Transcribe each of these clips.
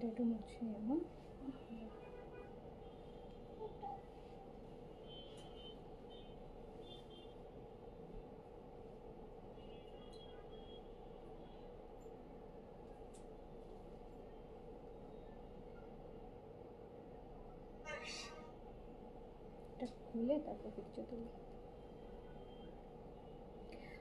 একটু মুছে নেব। খুলে তারপর পিকচার তুলি।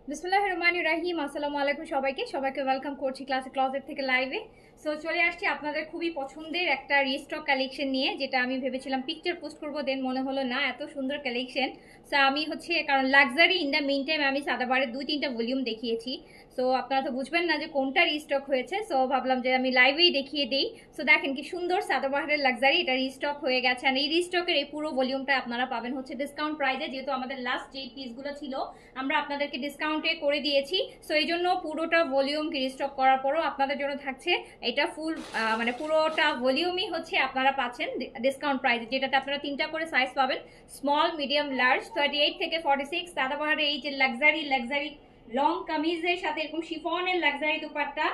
বিসমিল্লাহির রহমানির রহিম। আসসালামু আলাইকুম সবাইকে ওয়েলকাম করছি ক্লাসিক ক্লজেট থেকে লাইভে। সো চলে আসছি আপনাদের খুবই পছন্দের একটা রিস্টক কালেকশন নিয়ে, যেটা আমি ভেবেছিলাম পিকচার পোস্ট করবো, দেন মনে হলো না এত সুন্দর কালেকশন। সো আমি হচ্ছে কারণ luxury in the meantime আমি সাদাবারের 2-3টা ভলিউম দেখিয়েছি। সো আপনারা তো বুঝবেন না যে কোনটা রিস্টক হয়েছে, সো ভাবলাম যে আমি লাইভেই দেখিয়ে দিই। সো দেখেন কি সুন্দর সাদাবাহারের লাক্সারি, এটা রিস্টক হয়ে গেছে। আর এই রিস্টকের এই পুরো ভলিউমটা আপনারা পাবেন হচ্ছে ডিসকাউন্ট প্রাইসে, যেহেতু আমাদের লাস্ট যে পিসগুলো ছিল আমরা আপনাদেরকে ডিসকাউন্টে করে দিয়েছি। সো এই জন্য পুরোটা ভলিউম রিস্টক করার পরও আপনাদের জন্য থাকছে এটা ফুল, মানে পুরোটা ভলিউমই হচ্ছে আপনারা পাচ্ছেন ডিসকাউন্ট প্রাইসে, যেটাতে আপনারা 3টা করে সাইজ পাবেন, স্মল, মিডিয়াম, লার্জ, 38 থেকে 46। সাদাবাহারের এই যে লাক্সারি লং কামিজের সাথে এরকম শিফনের লাক্সারি দুপাট্টা।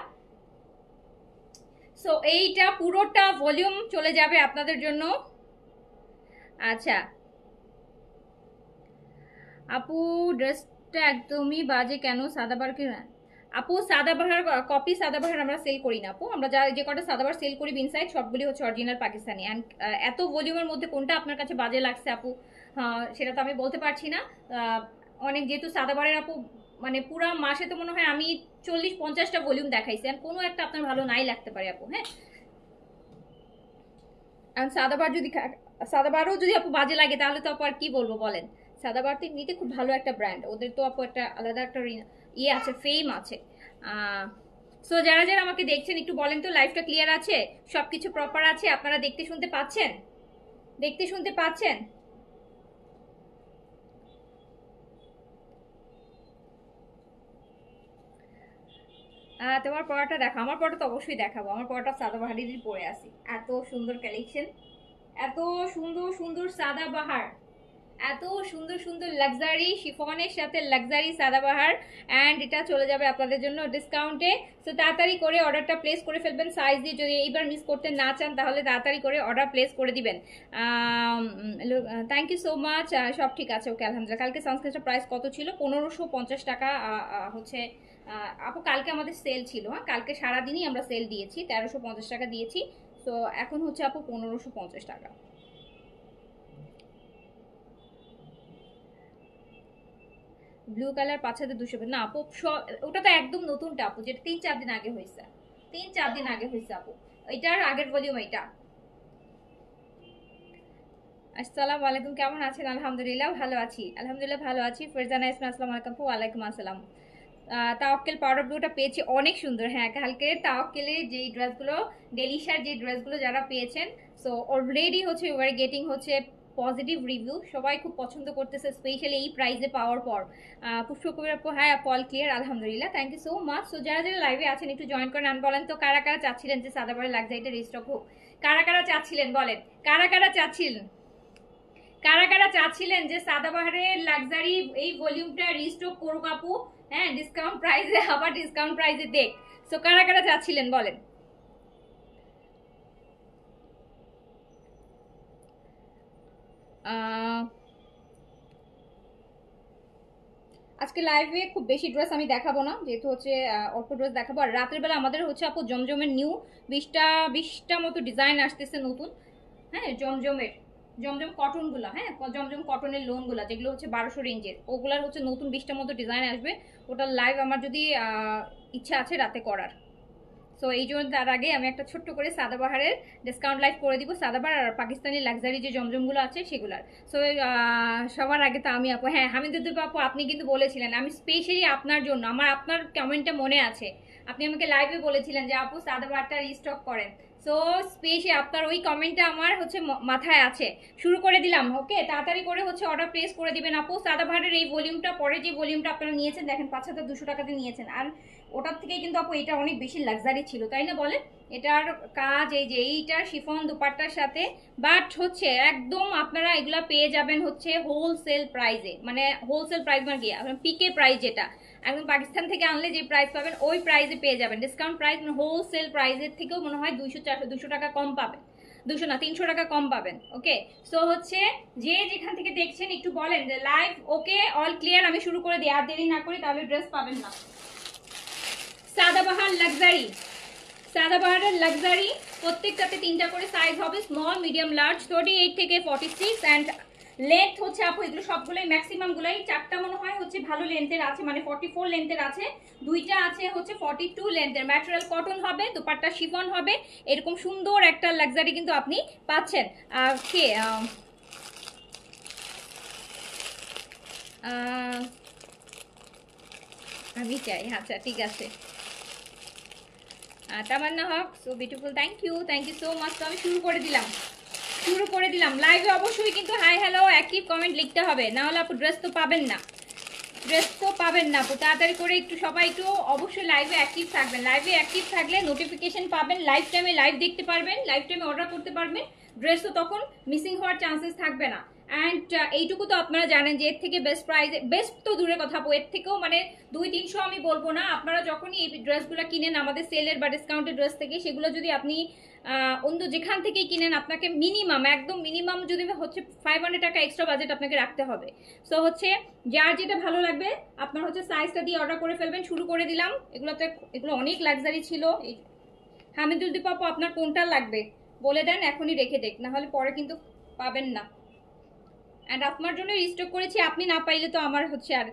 সো এইটা পুরোটা ভলিউম চলে যাবে আপনাদের জন্য। আচ্ছা আপু, ড্রেসটা একদমই বাজে কেন? সাদাবার কি না আপু? সাদাবাহার কপি সাদাবাহার আমরা সেল করি না আপু। আমরা যে কটা সাদাবাহার সেল করি ইনসাইড সবগুলি হচ্ছে অরিজিনাল পাকিস্তানি। অ্যান্ড এত ভলিউমের মধ্যে কোনটা আপনার কাছে বাজে লাগছে আপু সেটা তো আমি বলতে পারছি না। অনেক যেহেতু সাদাবাহারের আপু মানে পুরা মাসে তো মনে হয় আমি 40-50টা ভলিউম দেখাইছি, আর কোনো একটা আপনার ভালো নাই লাগতে পারে আপু। হ্যাঁ, আর সাদাবারও যদি আপু বাজে লাগে তাহলে তো আপু আর কি বলবো বলেন। সাদাবার তো এমনিতে খুব ভালো একটা ব্র্যান্ড, ওদের তো আপু একটা আলাদা একটা ইয়ে আছে, ফেম আছে। সো যারা যারা আমাকে দেখছেন একটু বলেন তো লাইভটা ক্লিয়ার আছে, সবকিছু প্রপার আছে, আপনারা দেখতে শুনতে পাচ্ছেন? তোমার পড়াটা দেখো। আমার পড়াটা তো অবশ্যই দেখাবো, আমার পড়াটা সাদাবাহারেরই পরে আসি। এত সুন্দর কালেকশন, এত সুন্দর সুন্দর সাদাবাহার, এত সুন্দর সুন্দর লাক্সারি শিফনের সাথে লাক্সারি সাদাবাহার। অ্যান্ড এটা চলে যাবে আপনাদের জন্য ডিসকাউন্টে। সো তাড়াতাড়ি করে অর্ডারটা প্লেস করে ফেলবেন সাইজ দিয়ে, যদি এইবার মিস করতে না চান তাহলে তাড়াতাড়ি করে অর্ডার প্লেস করে দিবেন। Thank you so much. সব ঠিক আছে, ওকে আলহামদুলিল্লাহ। কালকে সানস্ক্রিনটা প্রাইস কত ছিল? 1550 টাকা হচ্ছে আপু। কালকে আমাদের সেল ছিল, হ্যাঁ কালকে সারাদিনই আমরা সেল দিয়েছি, 1350 টাকা দিয়েছি। তো এখন হচ্ছে আপু 1550 টাকা। ব্লু কালার 5200 না আপু, ওটা তো একদম নতুনটা আপু, যেটা 3-4 দিন আগে হয়েছে, 3-4 দিন আগে হয়েছে আপু। এটার আগের ভলিউম এটা। আসসালামু আলাইকুম, কেমন আছেন? আলহামদুলিল্লাহ ভালো আছি, ফারজানা ইসলাম, আসসালামু আলাইকুম। ওয়ালাইকুম আসসালাম। তাওয়াক্কেল পাউডার ব্লুটা পেয়েছি, অনেক সুন্দর। হ্যাঁ কালকে তাওয়াক্কেলের যেই ড্রেসগুলো, ডেলিশার যে ড্রেসগুলো যারা পেয়েছেন, সো অলরেডি হচ্ছে ইউ আর গেটিং হচ্ছে পজিটিভ রিভিউ, সবাই খুব পছন্দ করতেছে, স্পেশালি এই প্রাইসে পাওয়ার পর। পুষ্পকবির আপু, হ্যাঁ আপু অল ক্লিয়ার আলহামদুলিল্লাহ, thank you so much. So যারা যারা লাইভে আছেন একটু জয়েন করেন। আন বলেন তো কারা কারা চাচ্ছিলেন যে সাদাবারের লাক্সারিটা রিস্টক হোক? কারা কারা চাচ্ছিলেন বলেন? কারা কারা চাচ্ছিলেন যে সাদাবাহারের লাক্সারি এই ভলিউমটা রিস্টক করুক আপু? হ্যাঁ ডিসকাউন্ট প্রাইসে, আবার ডিসকাউন্ট প্রাইসে দেখ। সো কারা কারা চাচ্ছিলেন বলেন? আজকে লাইভে খুব বেশি ড্রেস আমি দেখাবো না, যেহেতু হচ্ছে অল্প ড্রেস দেখাবো। আর রাতের বেলা আমাদের হচ্ছে আপু জমজমের নিউ 20টা মতো ডিজাইন আসতেছে নতুন। হ্যাঁ জমজম কটনগুলো, হ্যাঁ জমজম কটনের লোনগুলো যেগুলো হচ্ছে 1200 রেঞ্জের, ওগুলার হচ্ছে নতুন 20টা মতো ডিজাইন আসবে। ওটার লাইভ আমার যদি ইচ্ছা আছে রাতে করার। সো এই জন্য তার আগে আমি একটা ছোট্ট করে সাদাবাহারের ডিসকাউন্ট লাইভ করে দিব, সাদাবাহার আর পাকিস্তানি লাক্সারি যে জমজমগুলো আছে সেগুলার। সো সবার আগে তো আমি আপু, হ্যাঁ হামিদুদ্দিন আপু আপনি কিন্তু বলেছিলেন, আমি স্পেশালি আপনার জন্য, আপনার কমেন্টটা মনে আছে, আপনি আমাকে লাইভে বলেছিলেন যে আপু সাদাবাহারটা রিস্টক করেন। সো স্পেশালি আপনার ওই কমেন্টটা আমার হচ্ছে মাথায় আছে। শুরু করে দিলাম, ওকে তাড়াতাড়ি করে হচ্ছে অর্ডার প্লেস করে দিবেন আপু। সাদাবাহারের এই ভলিউমটা, পরে যে ভলিউমটা আপনারা নিয়েছেন দেখেন 5200 টাকাতে নিয়েছেন, আর ওটার থেকে কিন্তু আপু এটা অনেক বেশি লাক্সারি ছিল, তাই না বলেন? এটার কাজ এই যে এইটার শিফন দুপাট্টার সাথে, বাট হচ্ছে একদম আপনারা এগুলা পেয়ে যাবেন হচ্ছে হোলসেল প্রাইসে, মানে হোলসেল প্রাইস মানে কি পিকে প্রাইস যেটা একদম পাকিস্তান থেকে আনলে যে প্রাইস পাবেন ওই প্রাইসে পেয়ে যাবেন। ডিসকাউন্ট প্রাইস মানে হোলসেল প্রাইসের থেকেও মনে হয় 200 টাকা কম পাবেন, 200 না 300 টাকা কম পাবেন। ওকে, সো হচ্ছে যে যেখান থেকে দেখছেন একটু বলেন যে লাইভ ওকে অল ক্লিয়ার, আমি শুরু করে দিই, আর দেরি না করি তাহলে ড্রেস পাবেন না। সাদাবাহার লাক্সারি, সাদাবাহারের লাক্সারি প্রত্যেকটাতে 3টা করে সাইজ হবে, স্মল মিডিয়াম লার্জ 38 থেকে 46 অ্যান্ড লেন্থ হচ্ছে আপু এগুলো সবগুলোই ম্যাক্সিমাম গুলাই 4টা মনে হয় হচ্ছে ভালো লেন্থের আছে, মানে 44 লেন্থের আছে, 2টা আছে হচ্ছে 42 লেন্থের। ম্যাটেরিয়াল কটন হবে, দুপাট্টা শিফন হবে, এরকম সুন্দর একটা লাক্সারি কিন্তু আপনি পাচ্ছেন। কে আমি চাই, আচ্ছা ঠিক আছে। Tamanna Haque, so beautiful, thank you so much. তো আমি শুরু করে দিলাম লাইভে। অবশ্যই কিন্তু হাই হ্যালো অ্যাক্টিভ কমেন্ট লিখতে হবে, না হলে আপু ড্রেস তো পাবেন না, আপু তাড়াতাড়ি করে একটু সবাই একটু অবশ্যই লাইভে অ্যাক্টিভ থাকবেন। লাইভে অ্যাক্টিভ থাকলে নোটিফিকেশন পাবেন, লাইভ টাইমে লাইভ দেখতে পারবেন, লাইভ টাইমে অর্ডার করতে পারবেন, ড্রেস তো তখন মিসিং হওয়ার চান্সেস থাকবে না। অ্যান্ড এইটুকু তো আপনারা জানেন যে এর থেকে বেস্ট প্রাইসে, বেস্ট তো দূরের কথা, এর থেকেও মানে 200-300 আমি বলবো না। আপনারা যখনই এই ড্রেসগুলো কিনেন আমাদের সেলের বা ডিসকাউন্টের ড্রেস থেকে, সেগুলো যদি আপনি অন্য যেখান থেকেই কিনেন আপনাকে মিনিমাম, একদম মিনিমাম যদি হচ্ছে 500 টাকা এক্সট্রা বাজেট আপনাকে রাখতে হবে। সো হচ্ছে যার যেটা ভালো লাগবে আপনার হচ্ছে সাইজটা দিয়ে অর্ডার করে ফেলবেন। শুরু করে দিলাম। এগুলো অনেক লাক্সারি ছিল। হামিদুল দীপ আপু আপনার কোনটা লাগবে বলে দেন, এখনই রেখে দেখ, না হলে পরে কিন্তু পাবেন না। অ্যান্ড আপনার জন্য রিস্টক করেছি, আপনি না পাইলে তো আমার হচ্ছে আর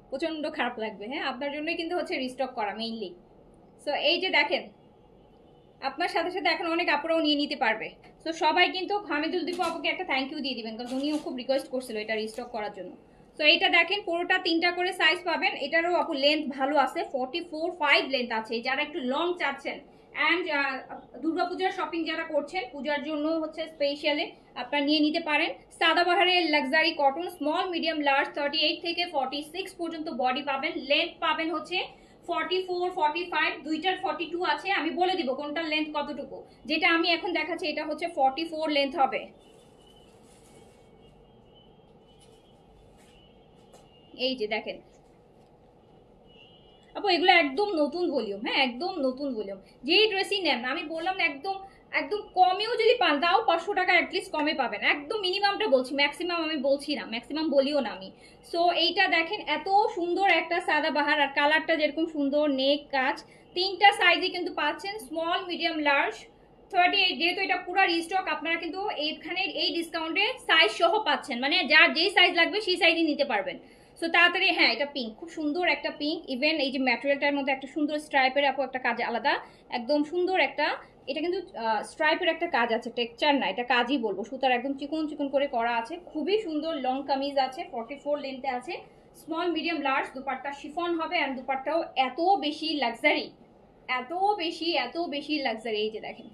প্রচন্ড খারাপ লাগবে। হ্যাঁ, আপনার জন্যই কিন্তু হচ্ছে রিস্টক করা মেইনলি। সো এই যে দেখেন, আপনার সাথে সাথে এখন অনেক আপুরাও নিয়ে নিতে পারবে। সো সবাই কিন্তু হামিদুল দীপু আপুকে একটা থ্যাংক ইউ দিয়ে দিবেন, কারণ উনিও খুব রিকোয়েস্ট করছিল এটা রিস্টক করার জন্য। সো এইটা দেখেন, পুরোটা 3টা করে সাইজ পাবেন। এটারও আপু লেন্থ ভালো আছে, 44-5 লেন্থ আছে। যারা একটু লং চাচ্ছেন অ্যান্ড দুর্গাপূজার শপিং যারা করছেন, পূজার জন্য হচ্ছে স্পেশালি আপনারা নিয়ে নিতে পারেন। সাদাবাহারের luxury cotton small medium large 38 থেকে 46 পর্যন্ত বডি পাবেন। লেন্থ পাবেন হচ্ছে 44-45, 2টার 42 আছে। আমি বলে দিব কোনটার লেন্থ কতটুকু। যেটা আমি এখন দেখাচ্ছি এটা হচ্ছে 44 লেন্থ হবে। এই যে দেখেন আপু, এগুলো একদম নতুন ভলিউম। হ্যাঁ, একদম নতুন ভলিউম। যেই ড্রেসই নেন, আমি বললাম না, একদম একদম কমেও যদি পান তাও 500 টাকা অ্যাটলিস্ট কমে পাবেন। একদম মিনিমামটা বলছি, ম্যাক্সিমাম আমি বলছি না, ম্যাক্সিমাম বলিও না আমি। সো এইটা দেখেন, এত সুন্দর একটা সাদাবাহার, আর কালারটা যেরকম সুন্দর, নেক কাজ, 3টা সাইজে কিন্তু পাচ্ছেন, স্মল মিডিয়াম লার্জ 38। যেহেতু এটা পুরো রিস্টক, আপনারা কিন্তু এইখানে এই ডিসকাউন্টে সাইজ সহ পাচ্ছেন, মানে যার যেই সাইজ লাগবে সেই সাইজই নিতে পারবেন। সো তাড়াতাড়ি। হ্যাঁ, এটা পিঙ্ক, খুব সুন্দর একটা পিঙ্ক। ইভেন এই যে ম্যাটেরিয়ালটার মধ্যে একটা সুন্দর স্ট্রাইপের আপু একটা কাজ আলাদা, একদম সুন্দর একটা, এটা কিন্তু স্ট্রাইপের একটা কাজ আছে, টেক্সচার না, এটা কাজই বলবো, সুতার একদম চিকন চিকন করে করা আছে। খুবই সুন্দর লং কামিজ আছে, 44 লেন্থে আছে, small medium large. Dupatta chiffon হবে অ্যান্ড দুপাট্টাও এত বেশি লাক্সারি, এত বেশি লাক্সারি। এই যে দেখেন,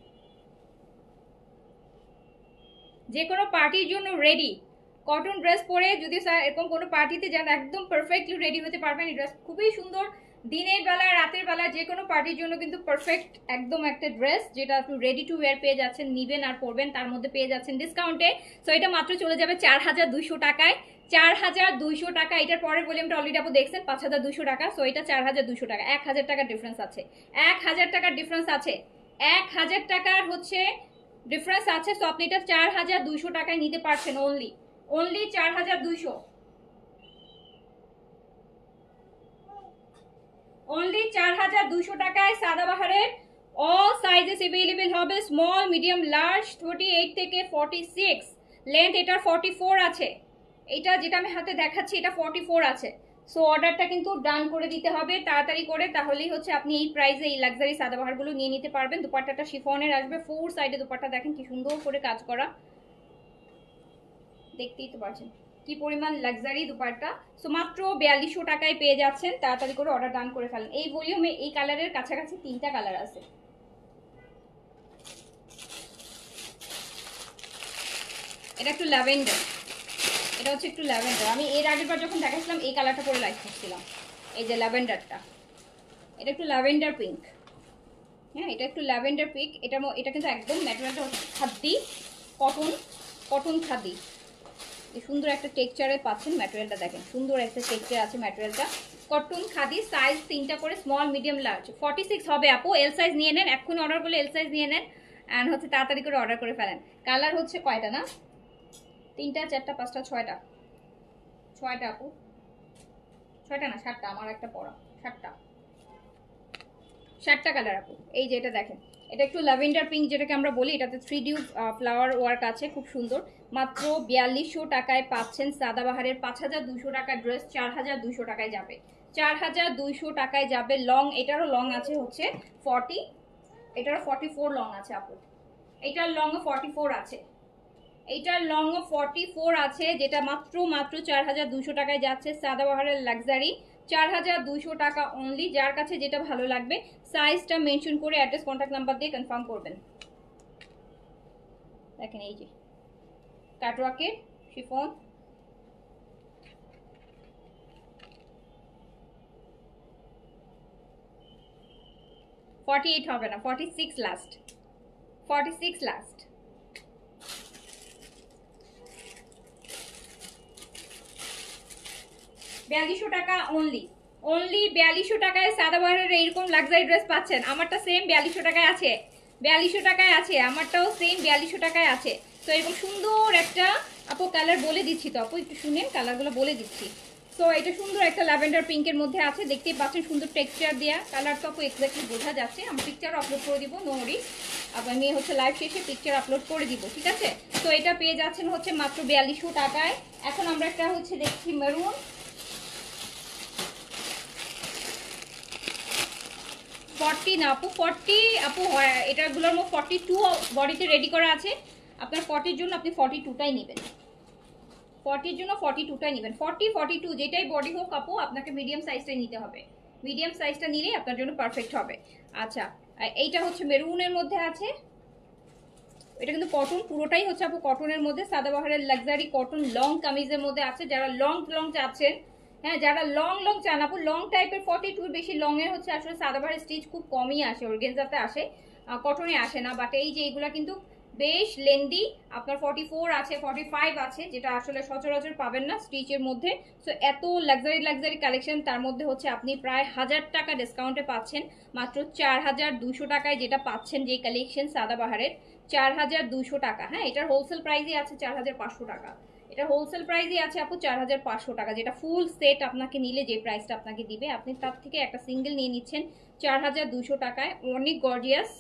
যে কোনো পার্টির জন্য রেডি। কটন ড্রেস পরে যদি স্যার এরকম কোনো পার্টিতে যান, একদম পারফেক্টলি রেডি হতে পারবেন। এই ড্রেস খুবই সুন্দর, দিনের বেলা রাতের বেলা যে কোনো পার্টির জন্য কিন্তু পারফেক্ট একদম একটা ড্রেস, যেটা আপনি রেডি টু ওয়্যার পেয়ে যাচ্ছেন, নিবেন আর পরবেন, তার মধ্যে পেয়ে যাচ্ছেন ডিসকাউন্টে। সো এটা মাত্র চলে যাবে 4200 টাকায়, 4200 টাকা। এটার পরের ভলিউমটা অলরেডি আপনি দেখছেন 5200 টাকা। সো এটা 4200 টাকা, 1000 টাকার ডিফারেন্স আছে, 1000 টাকার ডিফারেন্স আছে, 1000 টাকার হচ্ছে ডিফারেন্স আছে। সো আপনি এটা 4200 টাকায় নিতে পারছেন, অনলি 4200, অনলি 4200 টাকায় সাদাবাহারের অল সাইজেস अवेलेबल হবে। স্মল মিডিয়াম লার্জ 38 থেকে 46 লেন্থ, এটার 44 আছে। এটা যেটা আমি হাতে দেখাচ্ছি এটা 44 আছে। সো অর্ডারটা কিন্তু ডান করে দিতে হবে তাড়াতাড়ি করে, তাহলেই হচ্ছে আপনি এই প্রাইসে এই লাক্সারি সাদাবাহারগুলো নিয়ে নিতে পারবেন। দুপাট্টাটা শিফনের আসবে, 4 সাইডে দুপাট্টা দেখেন কি সুন্দর করে কাজ করা, দেখতেই তো পারছেন কি পরিমাণ লাক্সারি দুপাট্টা। সো মাত্র 4200 টাকায় পেয়ে যাচ্ছেন, তাড়াতাড়ি করে অর্ডার ডান করে ফেলেন। এই ভলিউমে এই কালারের কাছাকাছি 3টা কালার আছে। এটা একটু ল্যাভেন্ডার, এটা হচ্ছে একটু ল্যাভেন্ডার। আমি এর আগের বার যখন দেখাচ্ছিলাম এই কালারটা পরে লাইক করছিলাম। এই যে ল্যাভেন্ডারটা, এটা একটু ল্যাভেন্ডার পিঙ্ক। হ্যাঁ, এটা একটু ল্যাভেন্ডার পিঙ্ক। এটা কিন্তু একদম ম্যাটেরিয়ালটা হচ্ছে খাদি, কটন খাদি, এই সুন্দর একটা টেক্সচারে পাচ্ছেন। ম্যাটেরিয়ালটা দেখেন, সুন্দর একটা টেক্সচার আছে ম্যাটেরিয়ালটা। কটন খাদি, সাইজ 3টা করে, স্মল, মিডিয়াম, লার্জ। 46 হবে আপু, এল সাইজ নিয়ে নেন, এখন অর্ডার করলে এল সাইজ নিয়ে নেন, অ্যান্ড হচ্ছে তাড়াতাড়ি করে অর্ডার করে ফেলেন। কালার হচ্ছে কয়টা না, 3টা 4টা 5টা 6টা, 6টা আপু, 6টা না 7টা, আমার একটা পরা 7টা কালার আপু। এই যে এটা দেখেন, এটা একটু ল্যাভেন্ডার পিঙ্ক যেটাকে আমরা বলি, এটাতে 3D ফ্লাওয়ার ওয়ার্ক আছে, খুব সুন্দর। মাত্র 4200 টাকায় পাচ্ছেন সাদাবাহারের 5200 টাকার ড্রেস 4200 টাকায় যাবে, 4200 টাকায় যাবে। লং, এটারও লং আছে হচ্ছে 40, এটারও 44 লং আছে আপু, এটার লং 44 আছে, এইটার লং 44 আছে, যেটা মাত্র 4200 টাকায় যাচ্ছে। সাদাবাহারের লাক্সারি 4200 টাকা অনলি। যার কাছে যেটা ভালো লাগবে সাইজটা মেনশন করে অ্যাড্রেস কন্ট্যাক্ট নাম্বার দিয়ে কনফার্ম করবেন। দেখেন এই যে কাটওয়ার্কের শিফন, $48 হবে না, 46 লাস্ট, 46 লাস্ট। $4200 টাকা অনলি, অনলি 4200 টাকায় সাদাবাহারের এইরকম লাক্সারি ড্রেস পাচ্ছেন। আমারটা সেম 4200 টাকায় আছে, 4200 টাকায় আছে, আমারটাও সেম 4200 টাকায় আছে। তো এরকম সুন্দর একটা আপু কালার বলে দিচ্ছি, তো আপু একটু শুনেন, কালারগুলো বলে দিচ্ছি। সো এটা সুন্দর একটা ল্যাভেন্ডার পিঙ্কের মধ্যে আছে, দেখতেই পাচ্ছেন সুন্দর টেক্সচার দেওয়া। কালার তো আপু এক্স্যাক্টলি বোঝা যাচ্ছে, আমি পিকচার আপলোড করে দিব, নো ওয়ারিজ। আমি হচ্ছে লাইভ শেষে পিকচার আপলোড করে দিব, ঠিক আছে। তো এটা পেয়ে যাচ্ছেন হচ্ছে মাত্র 4200 টাকায়। এখন আমরা একটা হচ্ছে দেখছি মেরুন, 40 না আপু, 40 আপু হয় এটাগুলোর মধ্যে 42 বডিতে রেডি করা আছে। আপনার 40-র জন্য আপনি 42টাই নেবেন, 40-র জন্য 42টাই নেবেন, 40 42 যেটাই বডি হোক আপু, আপনাকে মিডিয়াম সাইজটাই নিতে হবে, মিডিয়াম সাইজটা নিলেই আপনার জন্য পারফেক্ট হবে। আচ্ছা, এইটা হচ্ছে মেরুনের মধ্যে আছে, এটা কিন্তু কটন, পুরোটাই হচ্ছে আপু কটনের মধ্যে, সাদাবাহারের লাক্সারি কটন লং কামিজের মধ্যে আছে। যারা লং লং চাচ্ছেন, হ্যাঁ যারা লং লং চান আপু, লং টাইপের 42 বেশি লং এর হচ্ছে আসলে সাদাবাহারের স্টিচ খুব কমই আসে, অর্গানজাতে আসে, কটনে আসে না। বাট এই যে এগুলা কিন্তু বেশ লেন্দি, আপনার 44 আছে, 45 আছে, যেটা আসলে সচরাচর পাবেন না স্টিচের মধ্যে। সো এত লাক্সারি লাক্সারি কালেকশন, তার মধ্যে হচ্ছে আপনি প্রায় 1000 টাকা ডিসকাউন্টে পাচ্ছেন মাত্র 4200 টাকায়, যেটা পাচ্ছেন যে কালেকশন সাদাবাহারের 4200 টাকা। হ্যাঁ, এটার হোলসেল প্রাইসই আছে 4500 টাকা, এটা হোলসেল প্রাইসই আছে আপু 4500 টাকা, যেটা ফুল সেট আপনাকে নিলে যে প্রাইসটা আপনাকে দিবে, আপনি তার থেকে একটা সিঙ্গেল নিয়ে নিচ্ছেন 4200 টাকায়। অনেক গর্জিয়াস,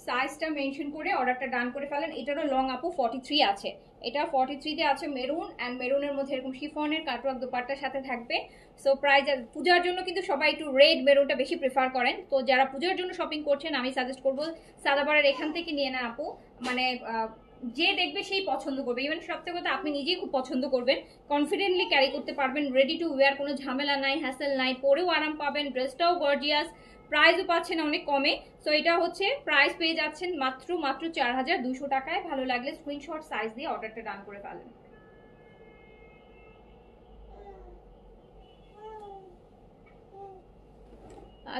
সাইজটা মেনশন করে অর্ডারটা ডান করে ফেলেন। এটারও লং আপু 43 আছে, এটা 43-তে আছে মেরুন, অ্যান্ড মেরুনের মধ্যে এরকম শিফনের কাটওয়ার্ক দোপাট্টার সাথে থাকবে। সো প্রাইস, পূজার জন্য কিন্তু সবাই একটু রেড মেরুনটা বেশি প্রেফার করেন, তো যারা পূজার জন্য শপিং করছেন আমি সাজেস্ট করবো সাদাবাহারের এখান থেকে নিয়ে নেন আপু। মানে যে দেখবে সেই পছন্দ করবে, ইভেন সবথেকে কথা আপনি নিজেই খুব পছন্দ করবেন, কনফিডেন্টলি ক্যারি করতে পারবেন, রেডি টু ওয়্যার, কোনো ঝামেলা নাই, হ্যাসেল নাই, পরেও আরাম পাবেন, ড্রেসটাও গর্জিয়াস, প্রাইসও পাচ্ছেন অনেক কমে। সো এটা হচ্ছে প্রাইস পেয়ে যাচ্ছেন মাত্র 4200 টাকায়। ভালো লাগলে স্ক্রিনশট সাইজ দিয়ে অর্ডারটা ডান করে ফেলেন।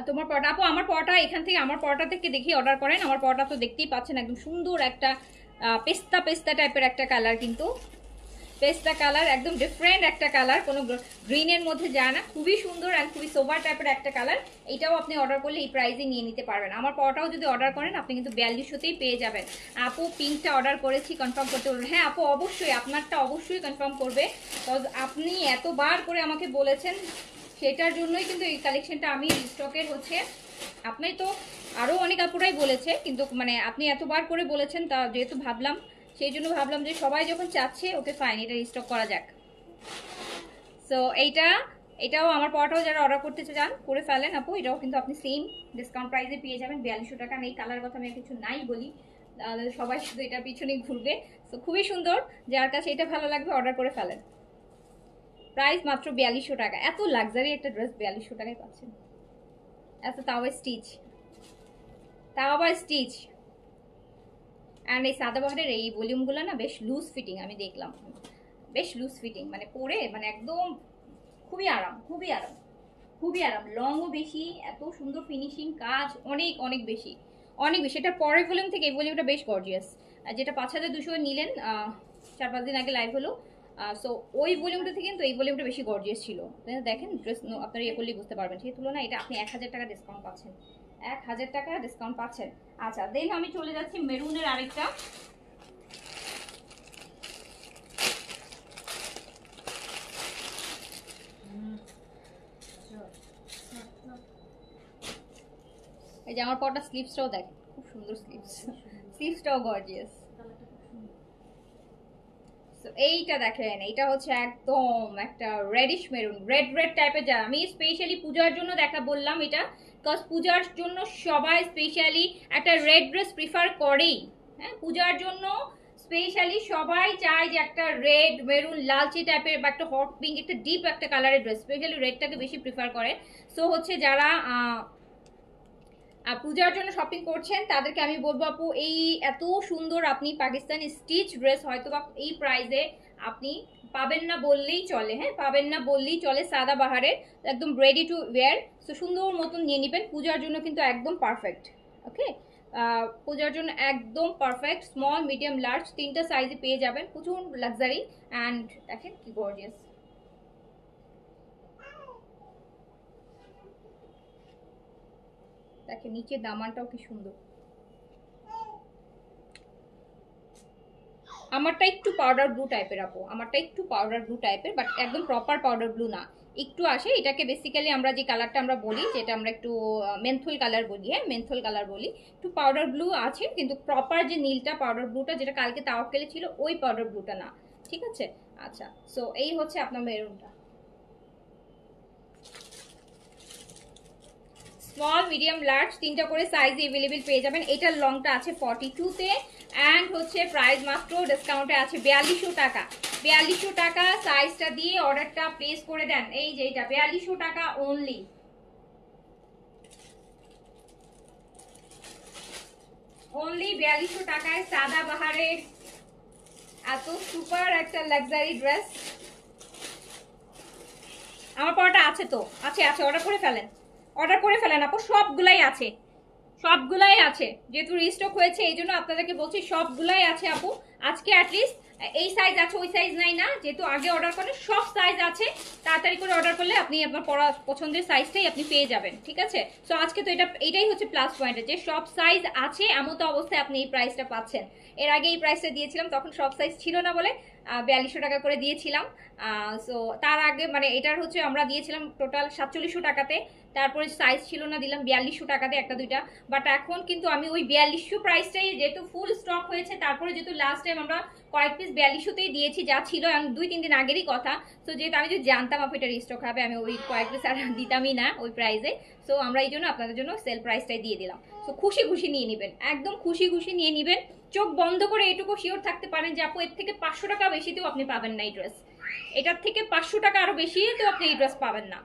তোমার পরোটা আপু, আমার পরোটা এখান থেকে, আমার পরোটা থেকে দেখি অর্ডার করেন। আমার পরোটা তো দেখতেই পাচ্ছেন, একদম সুন্দর একটা পেস্তা পেস্তা টাইপের একটা কালার, কিন্তু পেস্তা কালার, একদম ডিফারেন্ট একটা কালার, কোনো গ্রিনের মধ্যে যায় না, খুবই সুন্দর আর খুবই সোবার টাইপের একটা কালার। এটাও আপনি অর্ডার করলে এই প্রাইসে নিয়ে নিতে পারবেন। আমার পরোটাও যদি অর্ডার করেন আপনি কিন্তু 4200-তেই পেয়ে যাবেন। আপু পিঙ্কটা অর্ডার করেছি, কনফার্ম করতে বলবেন। হ্যাঁ আপু অবশ্যই, আপনারটা অবশ্যই কনফার্ম করবে, বিকজ আপনি এতবার করে আমাকে বলেছেন, সেটার জন্যই কিন্তু এই কালেকশনটা আমি স্টকের হচ্ছে। আপনি তো আরও অনেক আপুরাই বলেছে, কিন্তু মানে আপনি এতবার করে বলেছেন, তা যেহেতু ভাবলাম, সেই জন্য ভাবলাম যে সবাই যখন চাচ্ছে, ওকে ফাইন, এটা রিস্টক করা যাক। সো এটাও আমার পরোটাও যারা অর্ডার করতে চান করে ফেলেন আপু, এটাও কিন্তু আপনি সেম ডিসকাউন্ট প্রাইসে পেয়ে যাবেন 4200 টাকা। এই কালার কথা আমি কিছু নাই বলি, সবাই শুধু এটার পিছনেই ঘুরবে। তো খুবই সুন্দর, যার কাছে এটা ভালো লাগবে অর্ডার করে ফেলেন। প্রাইস মাত্র 4200 টাকা, এত লাক্সারি একটা ড্রেস 4200 টাকায় পাচ্ছেন, এত তাও স্টিচ, তাও আবার স্টিচ। অ্যান্ড এই সাদাবাহারের এই ভলিউমগুলো না বেশ লুজ ফিটিং, আমি দেখলাম বেশ লুজ ফিটিং, মানে পরে মানে একদম খুবই আরাম, খুবই আরাম, খুবই আরাম, লংও বেশি, এত সুন্দর ফিনিশিং কাজ, অনেক অনেক বেশি, অনেক বেশি। এটার পরের ভলিউম থেকে এই ভলিউমটা বেশ গর্জিয়াস। যেটা 5200 নিলেন 4-5 দিন আগে লাইভ হলো, সো ওই ভলিউমটা থেকে কিন্তু এই ভলিউমটা বেশি গর্জিয়াস ছিল। দেখেন ড্রেস আপনারা ইয়ে করলেই বুঝতে পারবেন। সেই তুলনায় এটা আপনি 1000 টাকা ডিসকাউন্ট পাচ্ছেন, 1000 টাকা ডিসকাউন্ট পাচ্ছেন। আচ্ছা দেন আমি চলে যাচ্ছি মেরুনের আরেকটা। এই যে আমার পরটা স্লিভসটাও দেখেন, খুব সুন্দর স্লিভস, স্লিভসটাও গর্জিয়াস। এইটা দেখেন, এইটা হচ্ছে একদম একটা রেডিশ মেরুন, রেড রেড টাইপের। যা আমি স্পেশালি পূজার জন্য দেখা বললাম এটা, বিকজ পূজার জন্য সবাই স্পেশালি একটা রেড ড্রেস প্রিফার করেই। হ্যাঁ, পূজার জন্য স্পেশালি সবাই চায় যে একটা রেড মেরুন লালচে টাইপের বা একটা হট পিঙ্ক, একটা ডিপ একটা কালারের ড্রেস, স্পেশালি রেডটাকে বেশি প্রিফার করে। সো হচ্ছে যারা পূজার জন্য শপিং করছেন তাদেরকে আমি বলবো আপু, এই এত সুন্দর আপনি পাকিস্তানি স্টিচ ড্রেস হয়তো বা এই প্রাইসে আপনি পাবেন না বললেই চলে। হ্যাঁ, পাবেন না বললেই চলে। সাদা বাহারের একদম রেডি টু ওয়্যার। সো সুন্দর মতন নিয়ে নেবেন, পূজার জন্য কিন্তু একদম পারফেক্ট। ওকে, পূজার জন্য একদম পারফেক্ট। স্মল মিডিয়াম লার্জ তিনটা সাইজে পেয়ে যাবেন, প্রচুর লাক্সারি। অ্যান্ড দেখেন কি গর্জিয়াস। দেখেন নিচের দামানটাও কি সুন্দর। আমারটা একটু পাউডার ব্লু টাইপের আপু, আমারটা একটু পাউডার ব্লু টাইপের, বাট একদম প্রপার পাউডার ব্লু না, একটু আসে। এটাকে বেসিক্যালি আমরা যে কালারটা আমরা বলি, যেটা আমরা একটু মেন্থল কালার বলি, হ্যাঁ মেন্থল কালার বলি, একটু পাউডার ব্লু আছে, কিন্তু প্রপার যে নীলটা পাউডার ব্লুটা যেটা কালকে তাওয়াক্কেলে ছিল ওই পাউডার ব্লুটা না। ঠিক আছে, আচ্ছা। সো এই হচ্ছে আপনার মেরুনটা। স্মল মিডিয়াম লার্জ তিনটা করে সাইজ अवेलेबल পেয়ে যাবেন। এটার লংটা আছে 42 তে, এন্ড হচ্ছে প্রাইস মাত্র ডিসকাউন্টে আছে 4200 টাকা। 4200 টাকা সাইজটা দিয়ে অর্ডারটা প্লেস করে দেন। এই যে এটা 4200 টাকা অনলি, অনলি 4200 টাকায় সাদা বাহারের এত সুপার একটা লাক্সারি ড্রেস। আমার পরটা আছে তো, আছে আছে, অর্ডার করে ফেলেন, অর্ডার করে ফেলেন আপু, সবগুলাই আছে, সবগুলাই আছে। যেহেতু রিস্টক হয়েছে এই জন্য আপনাদেরকে বলছি সবগুলাই আছে আপু। আজকে অ্যাটলিস্ট এই সাইজ আছে ওই সাইজ নাই না, যেহেতু আগে অর্ডার করেন সব সাইজ আছে। তাড়াতাড়ি করে অর্ডার করলে আপনি আপনার পছন্দের সাইজটাই আপনি পেয়ে যাবেন। ঠিক আছে, সো আজকে তো এটাই হচ্ছে প্লাস পয়েন্ট, যে সব সাইজ আছে এমন তো অবস্থায় আপনি এই প্রাইসটা পাচ্ছেন। এর আগে এই প্রাইসটা দিয়েছিলাম তখন সব সাইজ ছিল না বলে 4200 টাকা করে দিয়েছিলাম। সো তার আগে মানে এটার হচ্ছে আমরা দিয়েছিলাম টোটাল 4700 টাকাতে, তারপরে সাইজ ছিল না দিলাম 4200 টাকাতে একটা দুইটা। বাট এখন কিন্তু আমি ওই 4200 প্রাইসটাই, যেহেতু ফুল স্টক হয়েছে, তারপরে যেহেতু লাস্ট টাইম আমরা কয়েক পিস 4200তেই দিয়েছি যা ছিল 2-3 দিন আগেরই কথা। তো যেহেতু আমি যদি জানতাম আপু এটা রিস্টক হবে, আমি ওই কয়েক পিস আর দিতামই না ওই প্রাইসে। সো আমরা এই জন্য আপনাদের জন্য সেল প্রাইসটাই দিয়ে দিলাম। সো খুশি খুশি নিয়ে নেবেন, একদম খুশি খুশি নিয়ে নেবেন। চোখ বন্ধ করে এটুকু শিওর থাকতে পারেন যে আপু এর থেকে 500 টাকা বেশিতেও আপনি পাবেন না এই ড্রেস, এটার থেকে 500 টাকা আরো বেশিতেও আপনি এই ড্রেস পাবেন না।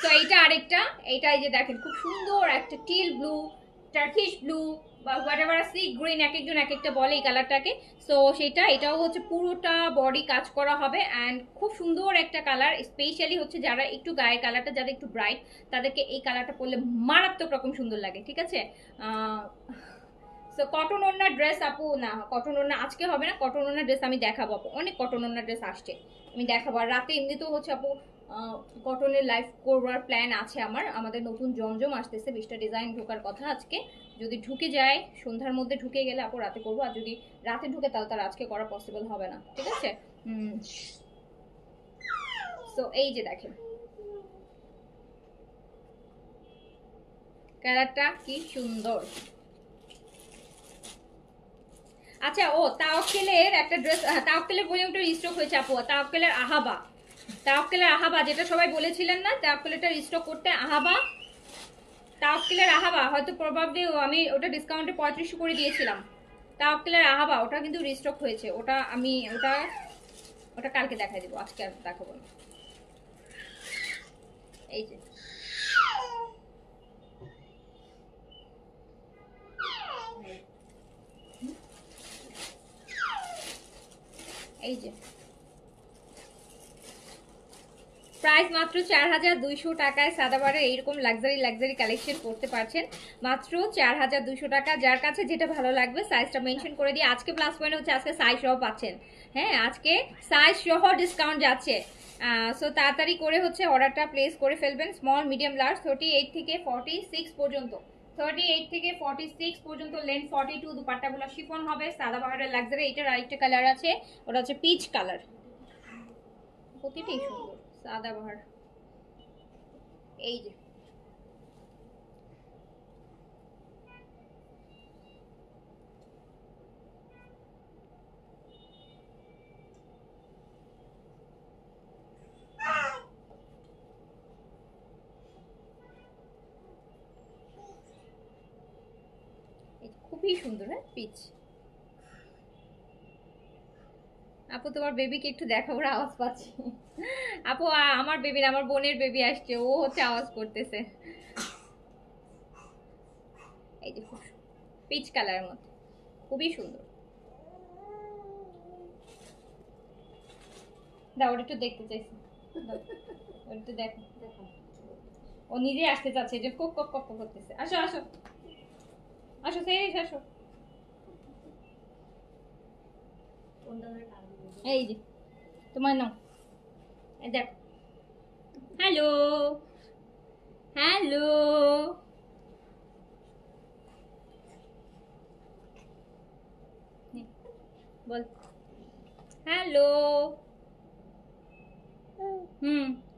তো এইটা আরেকটা, এইটা এই যে দেখেন খুব সুন্দর একটা টিল ব্লু, টার্কিশ ব্লু বা হোয়াটএভার সি গ্রিন, এক একজন এক একটা বলে এই কালারটাকে। সো সেটা, এটাও হচ্ছে পুরোটা বডি কাজ করা হবে অ্যান্ড খুব সুন্দর একটা কালার। স্পেশালি হচ্ছে যারা একটু গায়ের কালারটা যাদের একটু ব্রাইট, তাদেরকে এই কালারটা পরলে মারাত্মক রকম সুন্দর লাগে। ঠিক আছে, সো কটন ওড়না ড্রেস আপু, না কটন ওড়না আজকে হবে না, কটন ওড়না ড্রেস আমি দেখাবো আপু, অনেক কটন ওড়না ড্রেস আসছে আমি দেখাবো। আর রাতে এমনিতেও হচ্ছে আপু কটনের লাইভ করবার প্ল্যান আছে আমার, আমাদের নতুন জমজম আসতেছে, 20টা ডিজাইন ঢোকার কথা আজকে। যদি ঢুকে যায় সন্ধ্যার মধ্যে, ঢুকে গেলে আপু রাতে করবো, আর যদি রাতে ঢুকে তাহলে তার আজকে করা পসিবল হবে না। ঠিক আছে, সো এই যে দেখেন কালারটা কি সুন্দর। আচ্ছা, ও তাওয়াক্কেলের একটা ড্রেস, তাওয়াক্কেলের ভলিউমটা রিস্টক হয়েছে আপু, তাওয়াক্কেলের আহাবা, তাওয়াক্কেলের আহাবা যেটা সবাই বলেছিলেন না তাওয়াক্কেলেরটা রিস্টক করতে, আহাবা, তাওয়াক্কেলের আহাবা হয়তো প্রবাবলি আমি ওটা ডিসকাউন্টে 3500 করে দিয়েছিলাম। তাওয়াক্কেলের আহাবা ওটা কিন্তু রিস্টক হয়েছে, ওটা আমি ওটা ওটা কালকে দেখাই দেবো, আজকে আর দেখাবো না। এই যে এই যে প্রাইস মাত্র 4200 টাকায় সাদাবাহারের এইরকম লাক্সারি কালেকশন করতে পারছেন মাত্র 4200 টাকা। যার কাছে যেটা ভালো লাগবে সাইজটা মেনশন করে দিয়ে আজকে প্লাস পয়েন্ট হচ্ছে আজকে সাইজ সহ পাচ্ছেন। হ্যাঁ, আজকে সাইজ সহ ডিসকাউন্ট যাচ্ছে। সো তাড়াতাড়ি করে হচ্ছে অর্ডারটা প্লেস করে ফেলবেন। স্মল মিডিয়াম লার্জ 38 থেকে 46 পর্যন্ত, 38 থেকে 46 পর্যন্ত লেন্থ 42। দুপাট্টাগুলো শিফন হবে সাদাবাহারের লাক্সারি। এটার আরেকটা কালার আছে, ওটা হচ্ছে পিচ কালার। প্রতিটাই সুন্দর সাদাবাহার। এই যে খুবই সুন্দর। হ্যাঁ, পিচ। আপু তোমার বেবিকে একটু দেখো, ওরা আওয়াজ পাচ্ছি। আপু আমার বেবি না, আমার বোনের বেবি আসছে, ও হচ্ছে আওয়াজ করতেছে। এই যে পিচ কালারের মধ্যে খুবই সুন্দর। দাও, ওটা একটু দেখতে চাইছি, একটু দেখো। ও নিজে আসতে চাচ্ছে, যে কক কক কক করতেছে। আসো আসো আসো, সেই আসো। এই যে তোমার নাও, দেখো। হ্যালো হ্যালো, বল হ্যালো।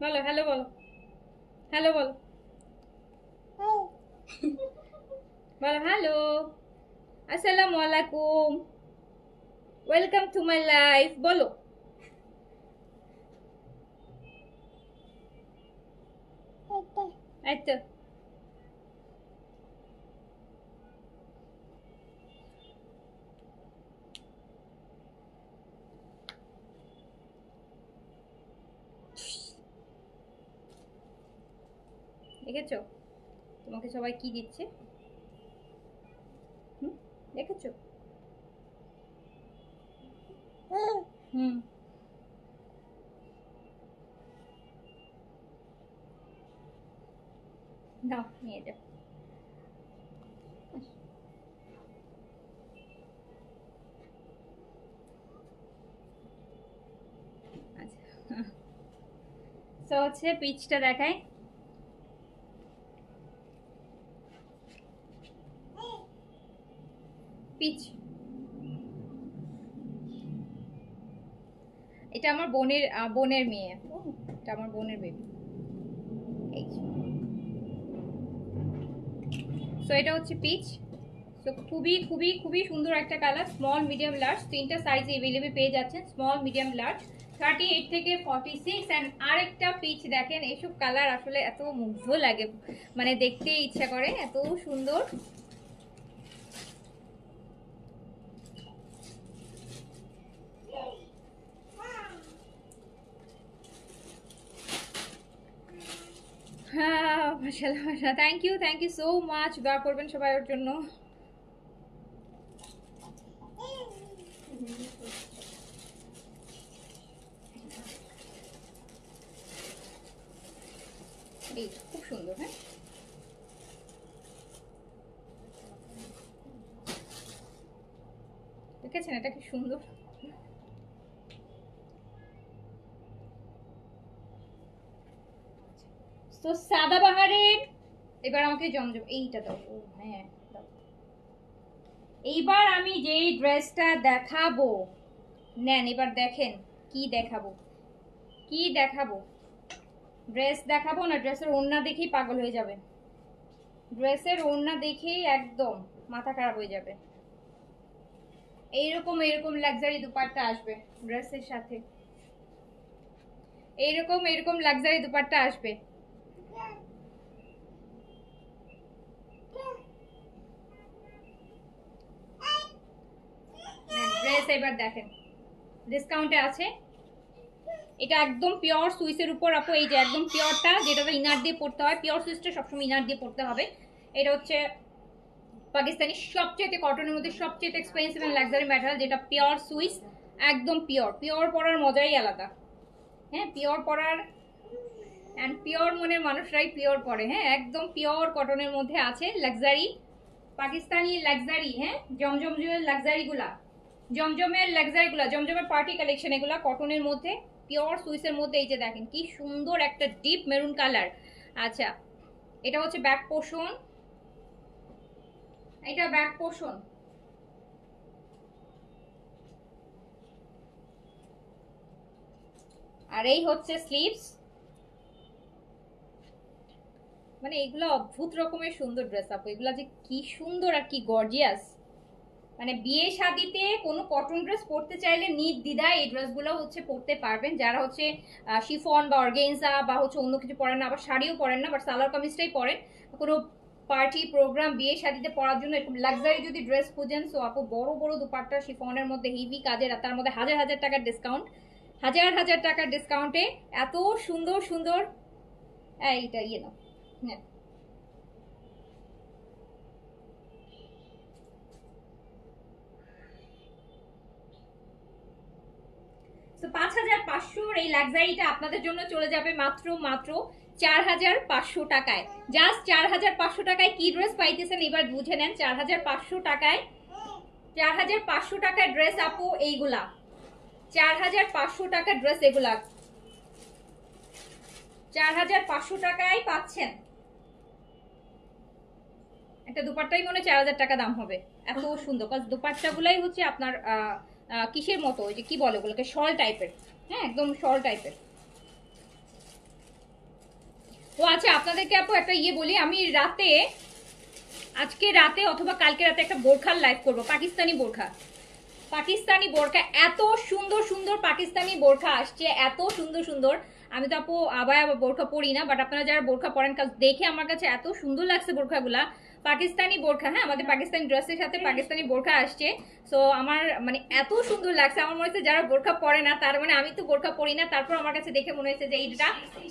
বলো হ্যালো, বলো হ্যালো, বলো বলো হ্যালো। আসসালামু আলাইকুম, ওয়েলকাম টু মাই লাইফ। বলো আচ্ছা। দেখেছো তোমাকে সবাই কি দিচ্ছে? দেখেছো? দাও, নিয়ে যাও। আচ্ছা, তো হচ্ছে পিচটা দেখাই। পিচ, এটা আমার বোনের মেয়ে। এটা আমার বোনের বেবি। সো এটা হচ্ছে পিচ। সো খুবই খুবই খুবই সুন্দর একটা কালার। স্মল মিডিয়াম লার্জ তিনটা সাইজে অ্যাভেলেবেল পেয়ে যাচ্ছেন। স্মল মিডিয়াম লার্জ 38 থেকে 46। অ্যান্ড আরেকটা পিচ দেখেন, এইসব কালার আসলে এত মুগ্ধ লাগে, মানে দেখতে ইচ্ছা করে, এত সুন্দর। হ্যাঁ, মাশাআল্লাহ মাশাআল্লাহ, থ্যাংক ইউ সো মাচ। দোয়া করবেন সবাই ওর জন্য। এই খুব সুন্দর। হ্যাঁ, দেখেছেন এটা কি সুন্দর? তো সাদাবাহারের এবার আমাকে জমজম এইটা দাও। ও হ্যাঁ, এইবার আমি যেই ড্রেসটা দেখাবো নেন, এবার দেখেন কি দেখাবো, কি দেখাবো। ড্রেস দেখাবো না, ড্রেসের ওড়না দেখেই পাগল হয়ে যাবে। ড্রেসের ওড়না দেখেই একদম মাথা খারাপ হয়ে যাবে। এইরকম এরকম লাক্সারি দুপাট্টা আসবে ড্রেসের সাথে, এরকম লাক্সারি দুপাট্টা আসবে। ড্রেস এবার দেখেন, ডিসকাউন্টে আছে। এটা একদম পিওর সুইসের উপর আপু, এই যে একদম পিওরটা, যেটাতে ইনার দিয়ে পড়তে হয়। পিওর সুইসটা সবসময় ইনার দিয়ে পড়তে হবে। এটা হচ্ছে পাকিস্তানি সবচেয়ে কটনের মধ্যে সবচেয়ে এক্সপেন্সিভ এন্ড লাক্সারি ম্যাটেরিয়াল, যেটা পিওর সুইস। একদম পিওর পরার মজাই আলাদা। হ্যাঁ, পিওর পরার অ্যান্ড পিওর মনের মানুষরাই পিওর পরে, হ্যাঁ একদম পিওর কটনের মধ্যে আছে লাক্সারি, পাকিস্তানি লাক্সারি, হ্যাঁ জমজমের লাক্সারিগুলা, জমজমের লাক্সারিগুলা, জমজমের পার্টি কালেকশন, এগুলা কটনের মধ্যে পিওর সুইসের মধ্যে। এই যে দেখেন কি সুন্দর একটা ডিপ মেরুন কালার। আচ্ছা এটা হচ্ছে ব্যাক পোর্শন, এটা ব্যাক পোর্শন, আর এই হচ্ছে স্লিভস। মানে এগুলো অদ্ভুত রকমের সুন্দর ড্রেস আপু, এগুলা যে কি সুন্দর আর কি গর্জিয়াস। মানে বিয়ে শাদিতে কোনো কটন ড্রেস পরতে চাইলে নির্দ্বিধায় এই ড্রেসগুলো হচ্ছে পরতে পারবেন, যারা হচ্ছে শিফন বা অর্গেনজা বা হচ্ছে অন্য কিছু পরেন না, আবার শাড়িও পরেন না, বাট সালোয়ার কামিজটাই পরেন কোনো পার্টি প্রোগ্রাম বিয়ে শাদিতে পরার জন্য এরকম লাক্সারি যদি ড্রেস খুঁজেন। সো আপু বড় বড় দুপাট্টা শিফনের মধ্যে হেভি কাজের, তার মধ্যে হাজার হাজার টাকার ডিসকাউন্ট, হাজার হাজার টাকার ডিসকাউন্টে এত সুন্দর সুন্দর। এইটা ইয়ে নাও, হ্যাঁ 5500 এই লাক্সারিটা আপনাদের জন্য চলে যাবে মাত্র মাত্র 4500 টাকায়। জাস্ট 4500 টাকায় কি ড্রেস পাইতেছেন এবার বুঝে নেন। 4500 টাকায়, 4500 টাকার ড্রেস আপু এইগুলা, 4500 টাকার ড্রেস এগুলা 4500 টাকায় পাচ্ছেন। একটা দুপাট্টাই মনে 4000 টাকা দাম হবে, এত সুন্দর। কারণ দুপাট্টাগুলাই হচ্ছে আপনার কিসের মতো, ওই যে কি বলে ওগুলোকে, শল টাইপের, হ্যাঁ একদম শল টাইপের। ও আচ্ছা আপনাদেরকে আপু একটা ইয়ে বলি, আমি রাতে, আজকে রাতে অথবা কালকে রাতে একটা বোরখার লাইভ করবো, পাকিস্তানি বোরখা, পাকিস্তানি বোরখা এত সুন্দর সুন্দর পাকিস্তানি বোরখা আসছে, এত সুন্দর সুন্দর। আমি তো আপু আবার বোরখা পরি না, বাট আপনারা যারা বোরখা পরেন দেখে আমার কাছে এত সুন্দর লাগছে বোরখাগুলা, পাকিস্তানি বোরখা, হ্যাঁ আমাদের পাকিস্তানি ড্রেসের সাথে পাকিস্তানি বোরখা আসছে। সো আমার মানে এত সুন্দর লাগছে, আমার মনে হচ্ছে যারা বোরখা পরে না, তার মানে আমি তো বোরখা পরি না, তারপর আমার কাছে দেখে মনে হয়েছে যে এইটা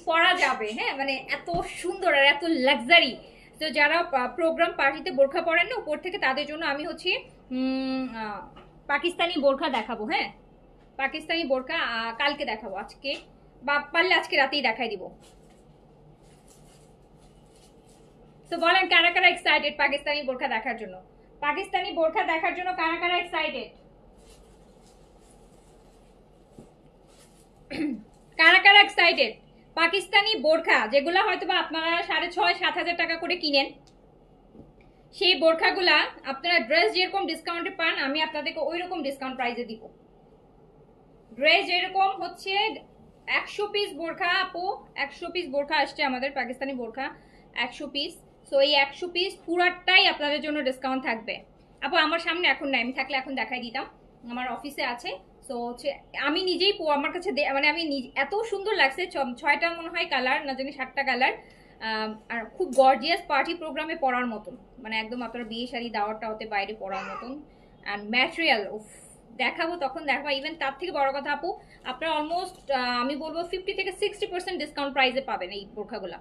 পরা যাবে, হ্যাঁ মানে এত সুন্দর আর এত লাক্সারি। তো যারা প্রোগ্রাম পার্টিতে বোরখা পরেন না উপর থেকে, তাদের জন্য আমি হচ্ছে পাকিস্তানি বোরখা দেখাবো, হ্যাঁ পাকিস্তানি বোরখা কালকে দেখাবো, আজকে বা পারলে আজকে রাতেই দেখাই দিব। তো বলেন কারা কারা এক্সাইটেড পাকিস্তানি বোরখা দেখার জন্য, পাকিস্তানি বোরখা দেখার জন্য কারা কারা এক্সাইটেড, কারা কারা এক্সাইটেড পাকিস্তানি বোরখা, যেগুলো হয়তো বা আপনারা 6500-7000 টাকা করে কিনেন, সেই বোরখাগুলা আপনারা ড্রেস যেরকম ডিসকাউন্টে পান আমি আপনাদেরকে ওই রকম ডিসকাউন্ট প্রাইসে দিব। ড্রেস যেরকম হচ্ছে 100 পিস বোরখা আপু, 100 পিস বোরখা আসছে আমাদের পাকিস্তানি বোরখা 100 পিস। সো এই 100 পিস পুরাটাই আপনাদের জন্য ডিসকাউন্ট থাকবে আপু। আমার সামনে এখন নাই, আমি থাকলে এখন দেখাই দিতাম, আমার অফিসে আছে। সো হচ্ছে আমি নিজেই আমার কাছে মানে আমি এত সুন্দর লাগছে, 6টা মনে হয় কালার, না জানি 7টা কালার, আর খুব গর্জিয়াস পার্টি প্রোগ্রামে পরার মতন, মানে একদম আপনার বিয়ে শাড়ি দাওয়ারটা হতে বাইরে পরার মতন। অ্যান্ড ম্যাটেরিয়াল দেখাবো তখন দেখাবো। ইভেন তার থেকে বড় কথা আপু, আপনারা অলমোস্ট আমি বলবো 50 থেকে 60% ডিসকাউন্ট প্রাইসে পাবেন এই বোরখাগুলা।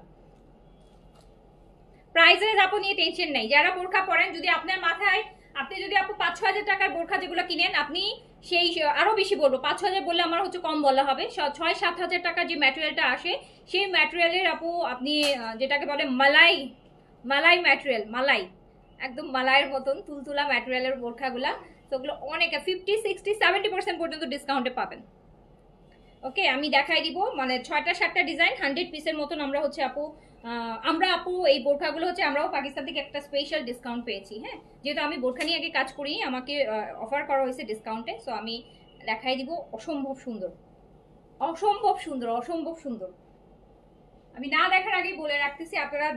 প্রাইসের আপু নিয়ে টেনশন নেই, যারা বোরখা পরেন, যদি আপনার মাথায় আপনি যদি আপু 5-6 হাজার টাকার বোরখা যেগুলো কিনেন, আপনি সেই আরো বেশি বলবো, 5-6 হাজার বললে আমার হচ্ছে কম বলা হবে, 6-7 হাজার টাকার যে ম্যাটেরিয়ালটা আসে সেই ম্যাটেরিয়ালের আপু আপনি যেটাকে বলে মালাই, মালাই ম্যাটেরিয়াল, মালাই একদম মালাইয়ের মতন তুলতুলা ম্যাটেরিয়ালের বোরখাগুলা, তো ওগুলো অনেক 50-60-70% পর্যন্ত ডিসকাউন্টে পাবেন। ওকে আমি দেখাই দিব, মানে 6টা-7টা ডিজাইন 100 পিসের মতন আমরা হচ্ছে আপু এই বোরখাগুলো হচ্ছে আমরাও পাকিস্তান থেকে একটা স্পেশাল ডিসকাউন্ট পেয়েছি, হ্যাঁ যেহেতু আমি বোরখা নিয়ে আগে কাজ করি, আমাকে অফার করা হয়েছে ডিসকাউন্টে। সো আমি দেখাই দিব, অসম্ভব সুন্দর, অসম্ভব সুন্দর, অসম্ভব সুন্দর। আমি না দেখার আগেই বলে রাখতেছি, আপনারা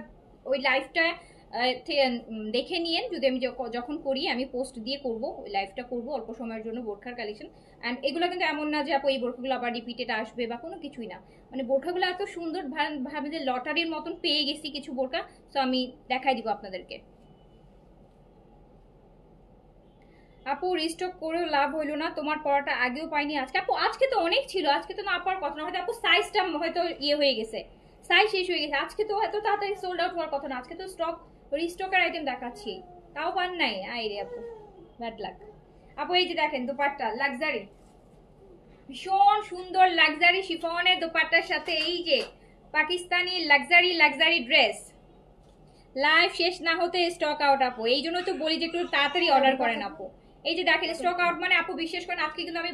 ওই লাইভটা দেখে নিয়েন, যদি আমি যখন করি আমি পোস্ট দিয়ে করব, ওই লাইভটা করব অল্প সময়ের জন্য বোরখার কালেকশন। অ্যান্ড এগুলো কিন্তু এমন না যে আপু এই বোরখাগুলো আবার রিপিটেড আসবে বা কোনো কিছুই না, মানে বোরখাগুলো এত সুন্দর ভাবে যে লটারির মতন পেয়ে গেছি কিছু বোরখা। সো আমি দেখাই দিব আপনাদেরকে। আপু রিস্টক করেও লাভ হইলো না, তোমার পড়াটা আগেও পাইনি আজকে। আপু আজকে তো অনেক ছিল, আজকে তো না পাওয়ার কথা না, হয়তো আপু সাইজটা হয়তো ইয়ে হয়ে গেছে, সাইজ শেষ হয়ে গেছে, আজকে তো এত তাড়াতাড়ি সোল্ড আউট হওয়ার কথা না, আজকে তো স্টক রিস্টকের আইটেম দেখাচ্ছি, তাও পান নাই। আই রে আপু ব্যাড লাক। আপু এই যে দেখেন দুপাট্টা লাক্সারি, ভীষণ সুন্দর লাক্সারি শিফনের দুপাট্টার সাথে এই যে পাকিস্তানি লাক্সারি ড্রেস লাইভ শেষ না হতে স্টক আউট আপু, এই জন্য তো বলি যে একটু তাড়াতাড়ি অর্ডার করেন আপু। এই যে দেখেন স্টক আউট মানে আপু বিশ্বাস করেন আজকে কিন্তু আমি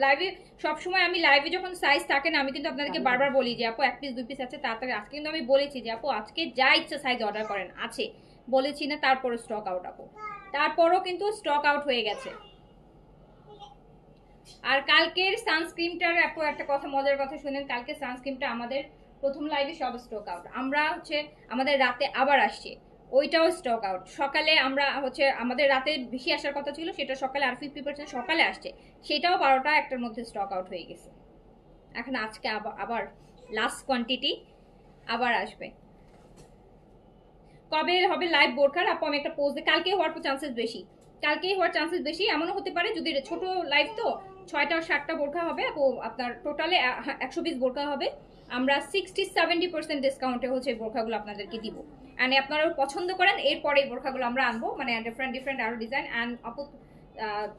লাইভে সবসময় আমি লাইভে যখন সাইজ থাকে না আমি কিন্তু আপনাদেরকে বারবার বলি যে আপু 1 পিস 2 পিস আছে তাড়াতাড়ি। আজকে কিন্তু আমি বলেছি যে আপু আজকে যা ইচ্ছা সাইজ অর্ডার করেন, আছে বলেছি না, তারপরে স্টক আউট আপু, তারপরও কিন্তু স্টক আউট হয়ে গেছে। আর কালকের সানস্ক্রিনটার আপু একটা কথা, মজার কথা শুনেন, কালকে সানস্ক্রিনটা আমাদের প্রথম লাইভে সব স্টক আউট, আমরা হচ্ছে আমাদের রাতে আবার আসছে ওইটাও স্টক আউট। সকালে আমরা হচ্ছে আমাদের রাতে বেশি আসার কথা ছিল, সেটা সকালে আর 50% সকালে আসছে, সেটাও 12টা 1টার মধ্যে স্টক আউট হয়ে গেছে। এখন আজকে আবার লাস্ট কোয়ান্টিটি আবার আসবে। কবে হবে লাইভ বোরখার আপু? আমি একটা পোস্ট দিই, কালকে হওয়ার চান্সেস বেশি, কালকেই হওয়ার চান্সেস বেশি। এমনও হতে পারে যদি ছোট লাইভ তো 6টা 7টা বোরখা হবে আপু, আপনার টোটালে 100 পিস বোরখা হবে। আমরা 60-70% ডিসকাউন্টে হচ্ছে বোরখাগুলো আপনাদেরকে দিব। অ্যান্ড আপনারাও পছন্দ করেন, এরপরে এই বোরখাগুলো আমরা আনবো, মানে ডিফারেন্ট আরো ডিজাইন। অ্যান্ড আপু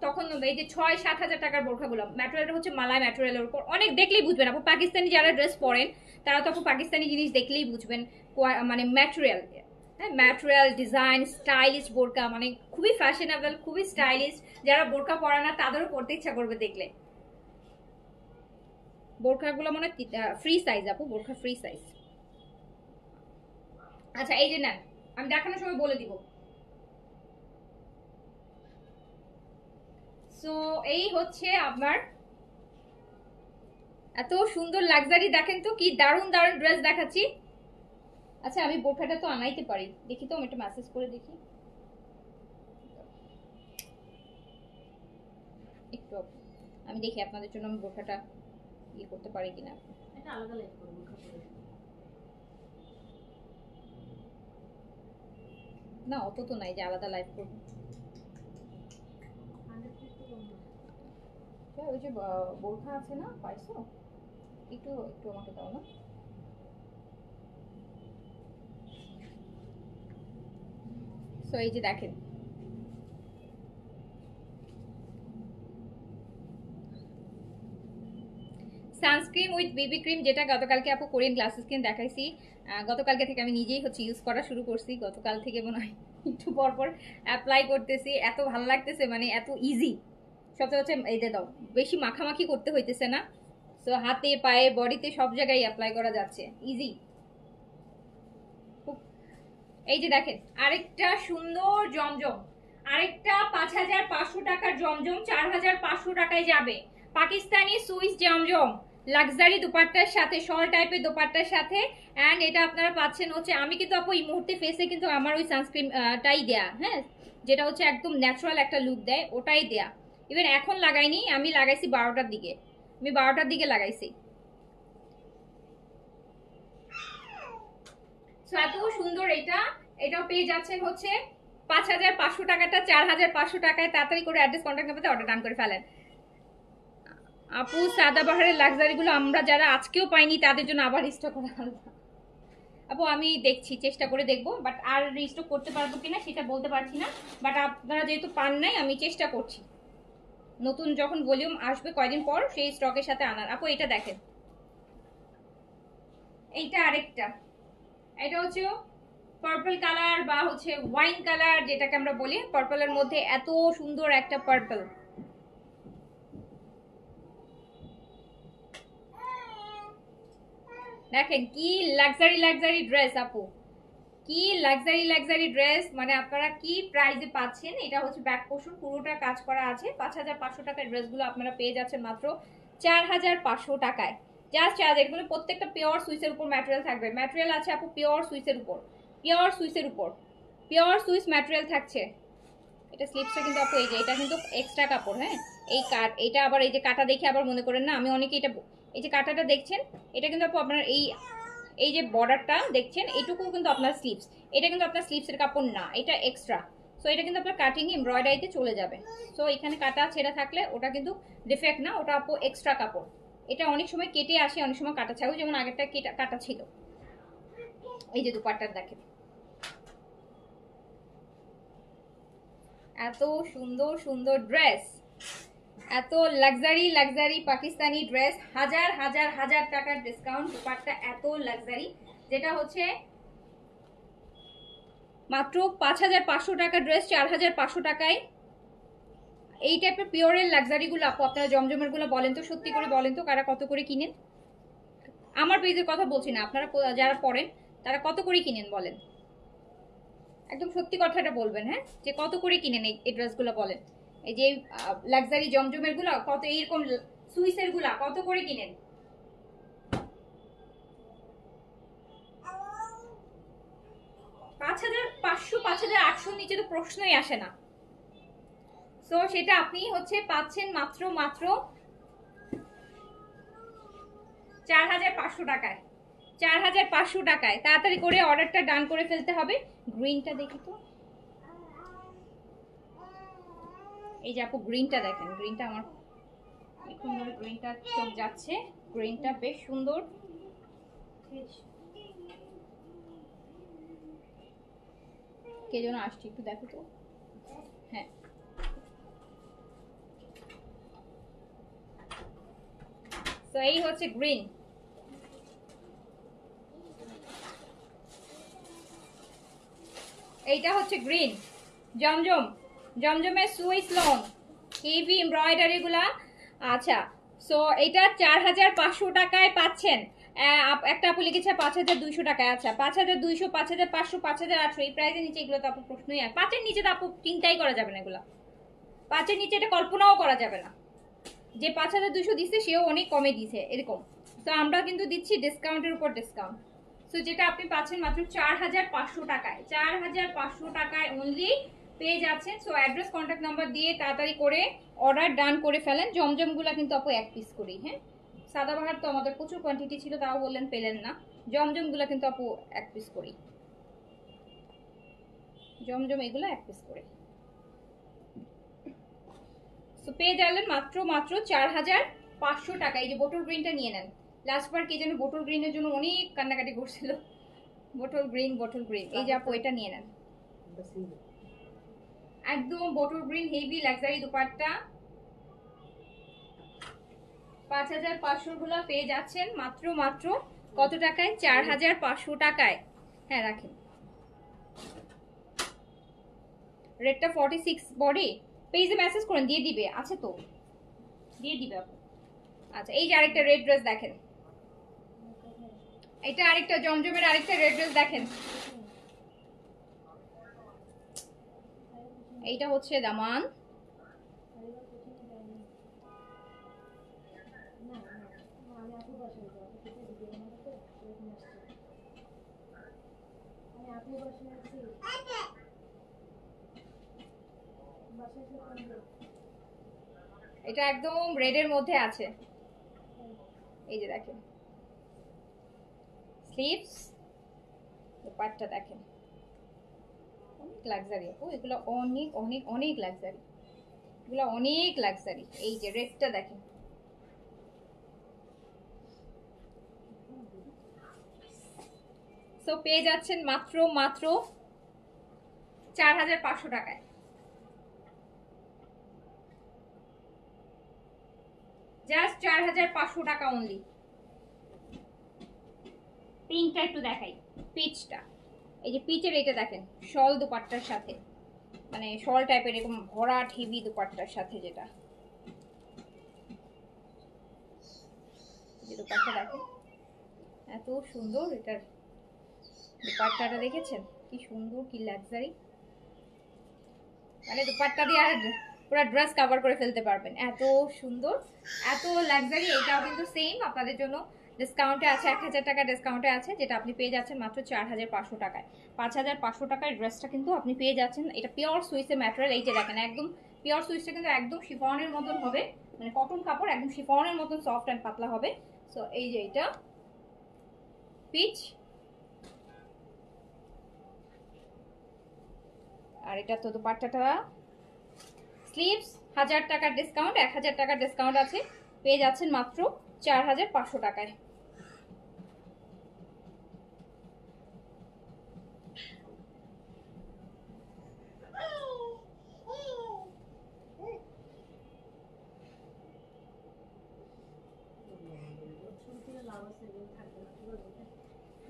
তখন এই যে 6-7 হাজার টাকার বোরখাগুলো, ম্যাটেরিয়াল হচ্ছে মালাই ম্যাটেরিয়ালের উপর, অনেক দেখলেই বুঝবেন আপু। পাকিস্তানি যারা ড্রেস পরেন তারা তো আপু পাকিস্তানি জিনিস দেখলেই বুঝবেন, মানে ম্যাটেরিয়াল, হ্যাঁ ম্যাটেরিয়াল ডিজাইন স্টাইলিশ বোরকা, মানে খুবই ফ্যাশনেবল খুবই স্টাইলিশ। যারা বোরকা পরে না তাদেরও পড়তে ইচ্ছা করবে দেখলে। বোরখাগুলো মনে ফ্রি সাইজ আপু, বোরখা ফ্রি সাইজ। আচ্ছা এই যে নেন, আমি দেখানোর সময় বলে দিব। সো এই হচ্ছে আপনার এত সুন্দর লাক্সারি, দেখেন তো কি দারুণ দারুণ ড্রেস দেখাচ্ছি। আচ্ছা আমি বোরখাটা তো আনাইতে পারি, দেখি তো আমি একটা মেসেজ করে দেখি একটু, আমি দেখি আপনাদের জন্য আমি বোরখাটা ইয়ে করতে পারি কিনা। এটা আলাদা লাইভ করব বোরখা পরে না, অত তো নাই যে আলাদা লাইভ করব। ওই যে বোরখা আছে না পাইছো, একটু একটু আমাকে দাও না। সো এই যে দেখেন সানস্ক্রিন উইথ বেবি ক্রিম, যেটা গতকালকে আপু কোরিয়ান গ্লাসেস স্কিন দেখাইছি, গতকালকে থেকে আমি নিজেই হচ্ছে ইউজ করা শুরু করছি, গতকাল থেকে মনে হয় একটু পর পর অ্যাপ্লাই করতেছি, এত ভালো লাগতেছে, মানে এত ইজি। সবচেয়ে হচ্ছে এই যে দাও, বেশি মাখামাখি করতে হইতেছে না, সো হাতে পায়ে বডিতে সব জায়গায় অ্যাপ্লাই করা যাচ্ছে ইজি। এই যে দেখেন আরেকটা সুন্দর জমজম, আরেকটা 5500 টাকার জমজম 4500 টাকায় যাবে। পাকিস্তানি সুইস জমজম লাক্সারি দোপাট্টার সাথে, শল টাইপের দোপাট্টার সাথে। অ্যান্ড এটা আপনারা পাচ্ছেন হচ্ছে, আমি কিন্তু আপু এই মুহূর্তে ফেসে কিন্তু আমার ওই সানস্ক্রিনটাই দেয়া, হ্যাঁ যেটা হচ্ছে একদম ন্যাচারাল একটা লুক দেয়, ওটাই দেয়া। ইভেন এখন লাগাইনি, আমি লাগাইছি 12টার দিকে, আমি 12টার দিকে লাগাইছি। এত সুন্দর এটা, এটাও পেয়ে যাচ্ছেন হচ্ছে 5500 টাকাটা 4500 টাকায়। তাড়াতাড়ি করে অ্যাড্রেস কন্ট্যাক্ট নাম্বারে অর্ডার ডান করে ফেলেন আপু। সাদাবাহারের লাক্সারিগুলো আমরা যারা আজকেও পাইনি তাদের জন্য আবার স্টক করা আপু, আমি দেখছি চেষ্টা করে দেখবো, বাট আর রিস্টক করতে পারবো কিনা সেটা বলতে পারছি না। বাট আপনারা যেহেতু পান নাই আমি চেষ্টা করছি, নতুন যখন ভলিউম আসবে কয়দিন পর সেই স্টকের সাথে আনার। আপু এটা দেখেন, এইটা আরেকটা, এটা হচ্ছে পার্পল কালার বা হচ্ছে ওয়াইন কালার যেটাকে আমরা বলি, পার্পলের মধ্যে এত সুন্দর একটা পার্পল, দেখেন কি লাক্সারি ড্রেস আপু, কি লাক্সারি ড্রেস, মানে আপনারা কি প্রাইসে পাচ্ছেন। এটা হচ্ছে ব্যাক পোর্শন পুরোটা কাজ করা আছে, 5500 টাকার ড্রেসগুলো আপনারা পেয়ে যাচ্ছেন মাত্র 4500 টাকায়। জাস্ট চার্জ, এগুলো প্রত্যেকটা পিওর সুইসের উপর ম্যাটেরিয়াল থাকবে, ম্যাটেরিয়াল আছে আপু পিওর সুইসের উপর, পিওর সুইস ম্যাটেরিয়াল থাকছে। এটা স্লিপসটা কিন্তু আপু এই যে এটা কিন্তু এক্সট্রা কাপড়, হ্যাঁ এই কাট, এটা আবার এই যে কাটা দেখে আবার মনে করেন না আমি অনেকে এটা, এই যে কাটাটা দেখছেন এটা কিন্তু আপু আপনার এই যে বর্ডারটা দেখছেন এইটুকু কিন্তু আপনার স্লিপস, এটা কিন্তু আপনার স্লিপসের কাপড় না, এটা এক্সট্রা। সো এটা কিন্তু আপনার কাটিং এমব্রয়ডারিতে চলে যাবে। সো এখানে কাটা ছেঁড়া থাকলে ওটা কিন্তু ডিফেক্ট না, ওটা আপু এক্সট্রা কাপড়। এটা অনেক সময় কেটে আসে, অনেক সময় কাটা ছাড়ো, যেমন আগেরটা কাটা ছিল। এই যে দুপাট্টার দেখেন এত সুন্দর সুন্দর ড্রেস, এত লাক্সারি লাক্সারি পাকিস্তানি ড্রেস, হাজার হাজার হাজার টাকার ডিসকাউন্ট, দুপাট্টা এত লাক্সারি, যেটা হচ্ছে মাত্র 5500 টাকা ড্রেস 4500 টাকায়। এই টাইপের পিওরের লাক্সারিগুলো আপু আপনারা জমজমের গুলো বলেন তো, সত্যি করে বলেন তো কারা কত করে কিনেন? আমার পেজের কথা বলছি না, আপনারা যারা পড়েন তারা কত করে কিনেন বলেন, একদম সত্যি কথাটা বলবেন, হ্যাঁ, যে কত করে কিনেন এই ড্রেসগুলো বলেন। এই যে লাক্সারি জমজমের গুলো কত, এইরকম সুইসের গুলা কত করে কিনেন? 5500 5800 নিচে তো প্রশ্নই আসে না। সো সেটা আপনি হচ্ছে পাচ্ছেন মাত্র মাত্র 4500 টাকায়, 4500 টাকায়। তাড়াতাড়ি করে অর্ডারটা ডান করে ফেলতে হবে। গ্রিনটা দেখি তো, এই যে আপু গ্রিনটা দেখেন, গ্রিনটা আমার এখন ধরে গ্রিনটা চোখ যাচ্ছে, গ্রিনটা বেশ সুন্দর। কে যেন আসছে, একটু দেখো তো। হ্যাঁ, তো এই হচ্ছে গ্রিন। এইটা হচ্ছে গ্রিন জমজম, জমজমের সুইস লং হেভি এমব্রয়ডারি গুলা। আচ্ছা, সো এটা 4500 টাকায় পাচ্ছেন। একটা আপু লিখেছে 5200 টাকায়। আচ্ছা, 5200, 5500, 5800 এই প্রাইসের নিচে এগুলো তো আপু প্রশ্নই আর 5-এর নিচে তো আপু চিন্তাই করা যাবে না, এগুলা 5-এর নিচে এটা কল্পনাও করা যাবে না। যে 5200 দিচ্ছে সেও অনেক কমে দিছে এরকম। তো আমরা কিন্তু দিচ্ছি ডিসকাউন্টের উপর ডিসকাউন্ট। সো যেটা আপনি পাচ্ছেন মাত্র 4500 টাকায়, 4500 টাকায় অনলি পেয়ে যাচ্ছেন। সো অ্যাড্রেস কন্ট্যাক্ট নাম্বার দিয়ে তাড়াতাড়ি করে অর্ডার ডান করে ফেলেন। জমজমগুলা কিন্তু আপু এক পিস করেই, হ্যাঁ, সাদাবাহার তো আমাদের প্রচুর কোয়ান্টিটি ছিল, তাও বললেন পেলেন না। জমজমগুলা কিন্তু আপু এক পিস করেই, জমজম এগুলো এক পিস করে। তো পেয়ে যাবেন মাত্র মাত্র 4500 টাকা। এই যে বোটল গ্রিনটা নিয়ে নেন। লাস্ট বার কে যেন বোটল গ্রিনের জন্য অনেক কান্নাকাটি করছিল, বোটল গ্রিন বোটল গ্রিন। এই যে আপু এটা নিয়ে নেন, একদম bottle green heavy luxury dupatta. 5500 গুলা পেয়ে যাচ্ছেন মাত্র মাত্র কত টাকায়? 4500 টাকায়। হ্যাঁ রাখেন। রেটটা 46 বডি। পেজে মেসেজ করেন, দিয়ে দিবে, আছে তো, দিয়ে দিবে আপু। আচ্ছা, এই যে আরেকটা রেড ড্রেস দেখেন, এটা আরেকটা জমজমের আরেকটা রেড ড্রেস দেখেন। এইটা হচ্ছে দামান, এটা একদম রেডের মধ্যে আছে। এই যে দেখেন স্লিভস, দুপাট্টা দেখেন, অনেক লাক্সারি আপু এগুলো, অনেক অনেক অনেক লাক্সারি, এগুলো অনেক লাক্সারি। এই যে রেডটা দেখেন, সো পেয়ে যাচ্ছেন মাত্র মাত্র 4500 টাকায়। জাস্ট 4500 টাকা অনলি। পিঙ্কটা একটু দেখাই, পিচটা, এই যে পিচের এটা দেখেন, শল দুপাট্টার সাথে, মানে শল টাইপের এরকম ভরাট হেভি দুপাট্টার সাথে, যেটা যে দুপাট্টা দেখেন এত সুন্দর। এটার দুপাট্টাটা দেখেছেন কি সুন্দর, কি লাক্সারি, মানে দুপাট্টা দিয়ে আর পুরো ড্রেস কভার করে ফেলতে পারবেন, এত সুন্দর এত লাক্সারি। এটাও কিন্তু সেম আপনাদের জন্য ডিসকাউন্টে আছে, 1000 টাকা ডিসকাউন্টে আছে, যেটা আপনি পেয়ে যাচ্ছেন মাত্র 4500 টাকায়। 5500 টাকার ড্রেসটা কিন্তু আপনি পেয়ে যাচ্ছেন। এটা পিওর সুইসের ম্যাটেরিয়াল, এই যে দেখেন একদম পিওর সুইসটা কিন্তু একদম শিফনের মতন হবে, মানে কটন কাপড় একদম শিফনের মতন সফট অ্যান্ড পাতলা হবে। সো এই যে এটা পিচ, আর এটা তো দুপাট্টাটা, স্লিভস 1000 টাকার ডিসকাউন্ট, 1000 টাকার ডিসকাউন্ট আছে, পেয়ে যাচ্ছেন মাত্র 4500 টাকায়।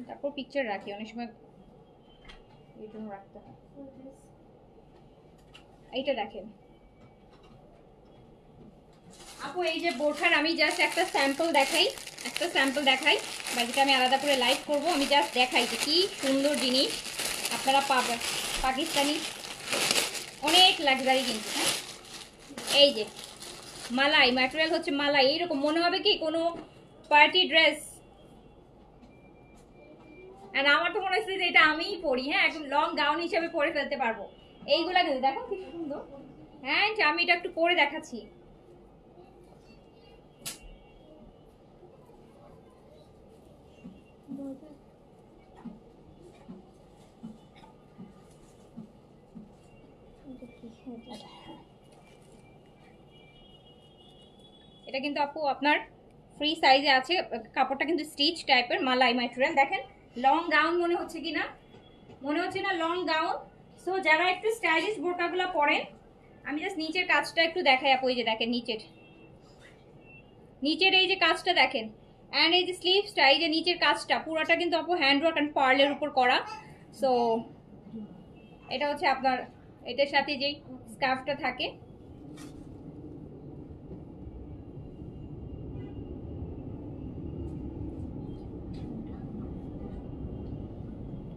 তারপর পিকচার রাখি, অনেক সময় এই জন্য রাখতে হয়। এইটা দেখেন আপু, এই যে বোরখার আমি জাস্ট একটা স্যাম্পল দেখাই, বাকিটা আমি আলাদা করে লাইভ করব। আমি জাস্ট দেখাই যে কি সুন্দর জিনিস আপনারা পাবেন। পাকিস্তানি অনেক লাক্সারি কিন্তু। হ্যাঁ, এই যে মালাই ম্যাটেরিয়াল হচ্ছে মালাই, এইরকম মনে হবে কি কোনো পার্টি ড্রেস। আর আমার তো মনে হচ্ছে যে এটা আমিই পরি, হ্যাঁ একদম লং গাউন হিসেবে পরে ফেলতে পারবো। এইগুলা কিন্তু দেখো কি সুন্দর। হ্যাঁ আমি এটা একটু পরে দেখাচ্ছি। এটা কিন্তু আপু আপনার ফ্রি সাইজে আছে, কাপড়টা কিন্তু স্টিচ টাইপের মালাই ম্যাটেরিয়াল। দেখেন লং গাউন মনে হচ্ছে কি না, মনে হচ্ছে না লং গাউন। সো যারা একটু স্টাইলিশ বোরকাগুলো পরেন, আমি জাস্ট নিচের কাজটা একটু দেখাই আপু। এই যে দেখেন নিচের এই যে কাজটা দেখেন, অ্যান্ড এই যে স্লিভসটা, এই যে নিচের কাজটা পুরোটা কিন্তু আপু হ্যান্ডওয়ার্ক অ্যান্ড পার্লের উপর করা। সো এটা হচ্ছে আপনার, এটার সাথে যেই স্কার্ফটা থাকে,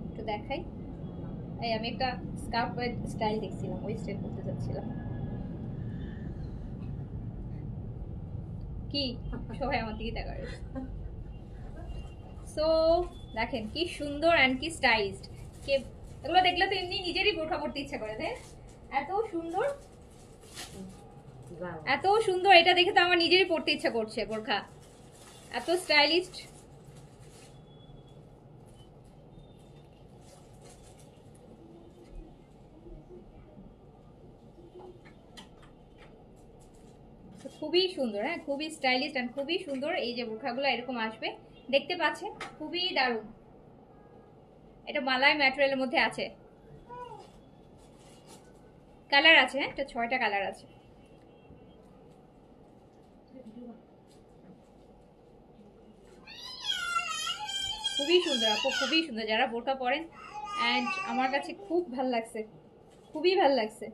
একটু দেখাই। এই আমি একটা স্কার্ফ স্টাইল দেখছিলাম, ওই স্টাইল করতে যাচ্ছিলাম। কি সবাই আমার দিকে দেখা। সো দেখেন কি সুন্দর অ্যান্ড কি স্টাইলড। কে এগুলো দেখলে তো এমনি নিজেরই বোরখা পরতে ইচ্ছা করে, তাই এত সুন্দর এত সুন্দর। এটা দেখে তো আমার নিজেরই পরতে ইচ্ছা করছে বোরখা, এত স্টাইলিস্ট। খুবই সুন্দর, হ্যাঁ খুবই স্টাইলিশ এন্ড খুবই সুন্দর। এই যে বোরখাগুলো এরকম আসবে, দেখতে পাচ্ছেন খুবই দারুণ। এটা মালাই ম্যাটেরিয়ালের মধ্যে আছে, কালার আছে, হ্যাঁ এটা 6টা কালার আছে। খুবই সুন্দর আপু, খুবই সুন্দর। যারা বোরকা পরেন, এন্ড আমার কাছে খুব ভাল লাগছে, খুবই ভাল লাগছে।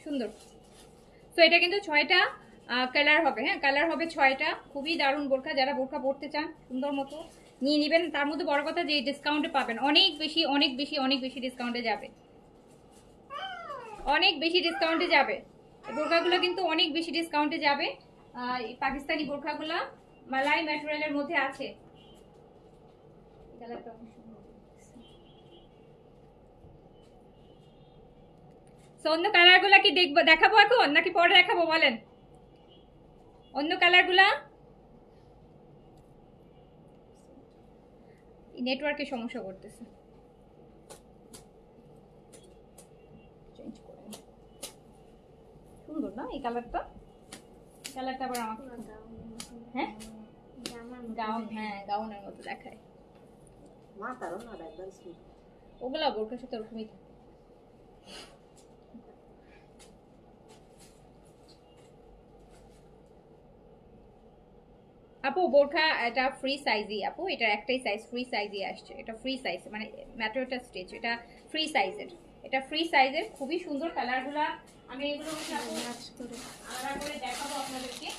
সুন্দর। তো এটা কিন্তু 6টা কালার হবে, হ্যাঁ কালার হবে 6টা। খুবই দারুণ বোরখা, যারা বোরখা পরতে চান সুন্দর মতো নিয়ে নেবেন। তার মধ্যে বড় কথা যে ডিসকাউন্টে পাবেন, অনেক বেশি অনেক বেশি অনেক বেশি ডিসকাউন্টে যাবে, অনেক বেশি ডিসকাউন্টে যাবে। বোরখাগুলো কিন্তু অনেক বেশি ডিসকাউন্টে যাবে। পাকিস্তানি বোরখাগুলো মালাই ম্যাটেরিয়ালের মধ্যে আছে। অন্য কালারগুলা কি দেখাবো এখন নাকি পরে দেখাবো বলেন? অন্য কালারগুলা নেটওয়ার্কে সমস্যা করতেছে, চেঞ্জ করে। সুন্দর না এই কালারটা? কালারটা আবার আমাকে, হ্যাঁ গাউন, হ্যাঁ গাউনের মতো দেখায়। ওগুলা বোরখার সাথে ওরকমই। আপু বোরখা এটা ফ্রি সাইজই আপু, এটা একটাই সাইজ, ফ্রি সাইজই আসছে। এটা ফ্রি সাইজ মানে ম্যাটেরিয়ালটা স্টিচ, এটা ফ্রি সাইজের, এটা ফ্রি সাইজের। খুবই সুন্দর কালারগুলা। আমি এগুলো আলাদা করে দেখাবো আপনাদেরকে,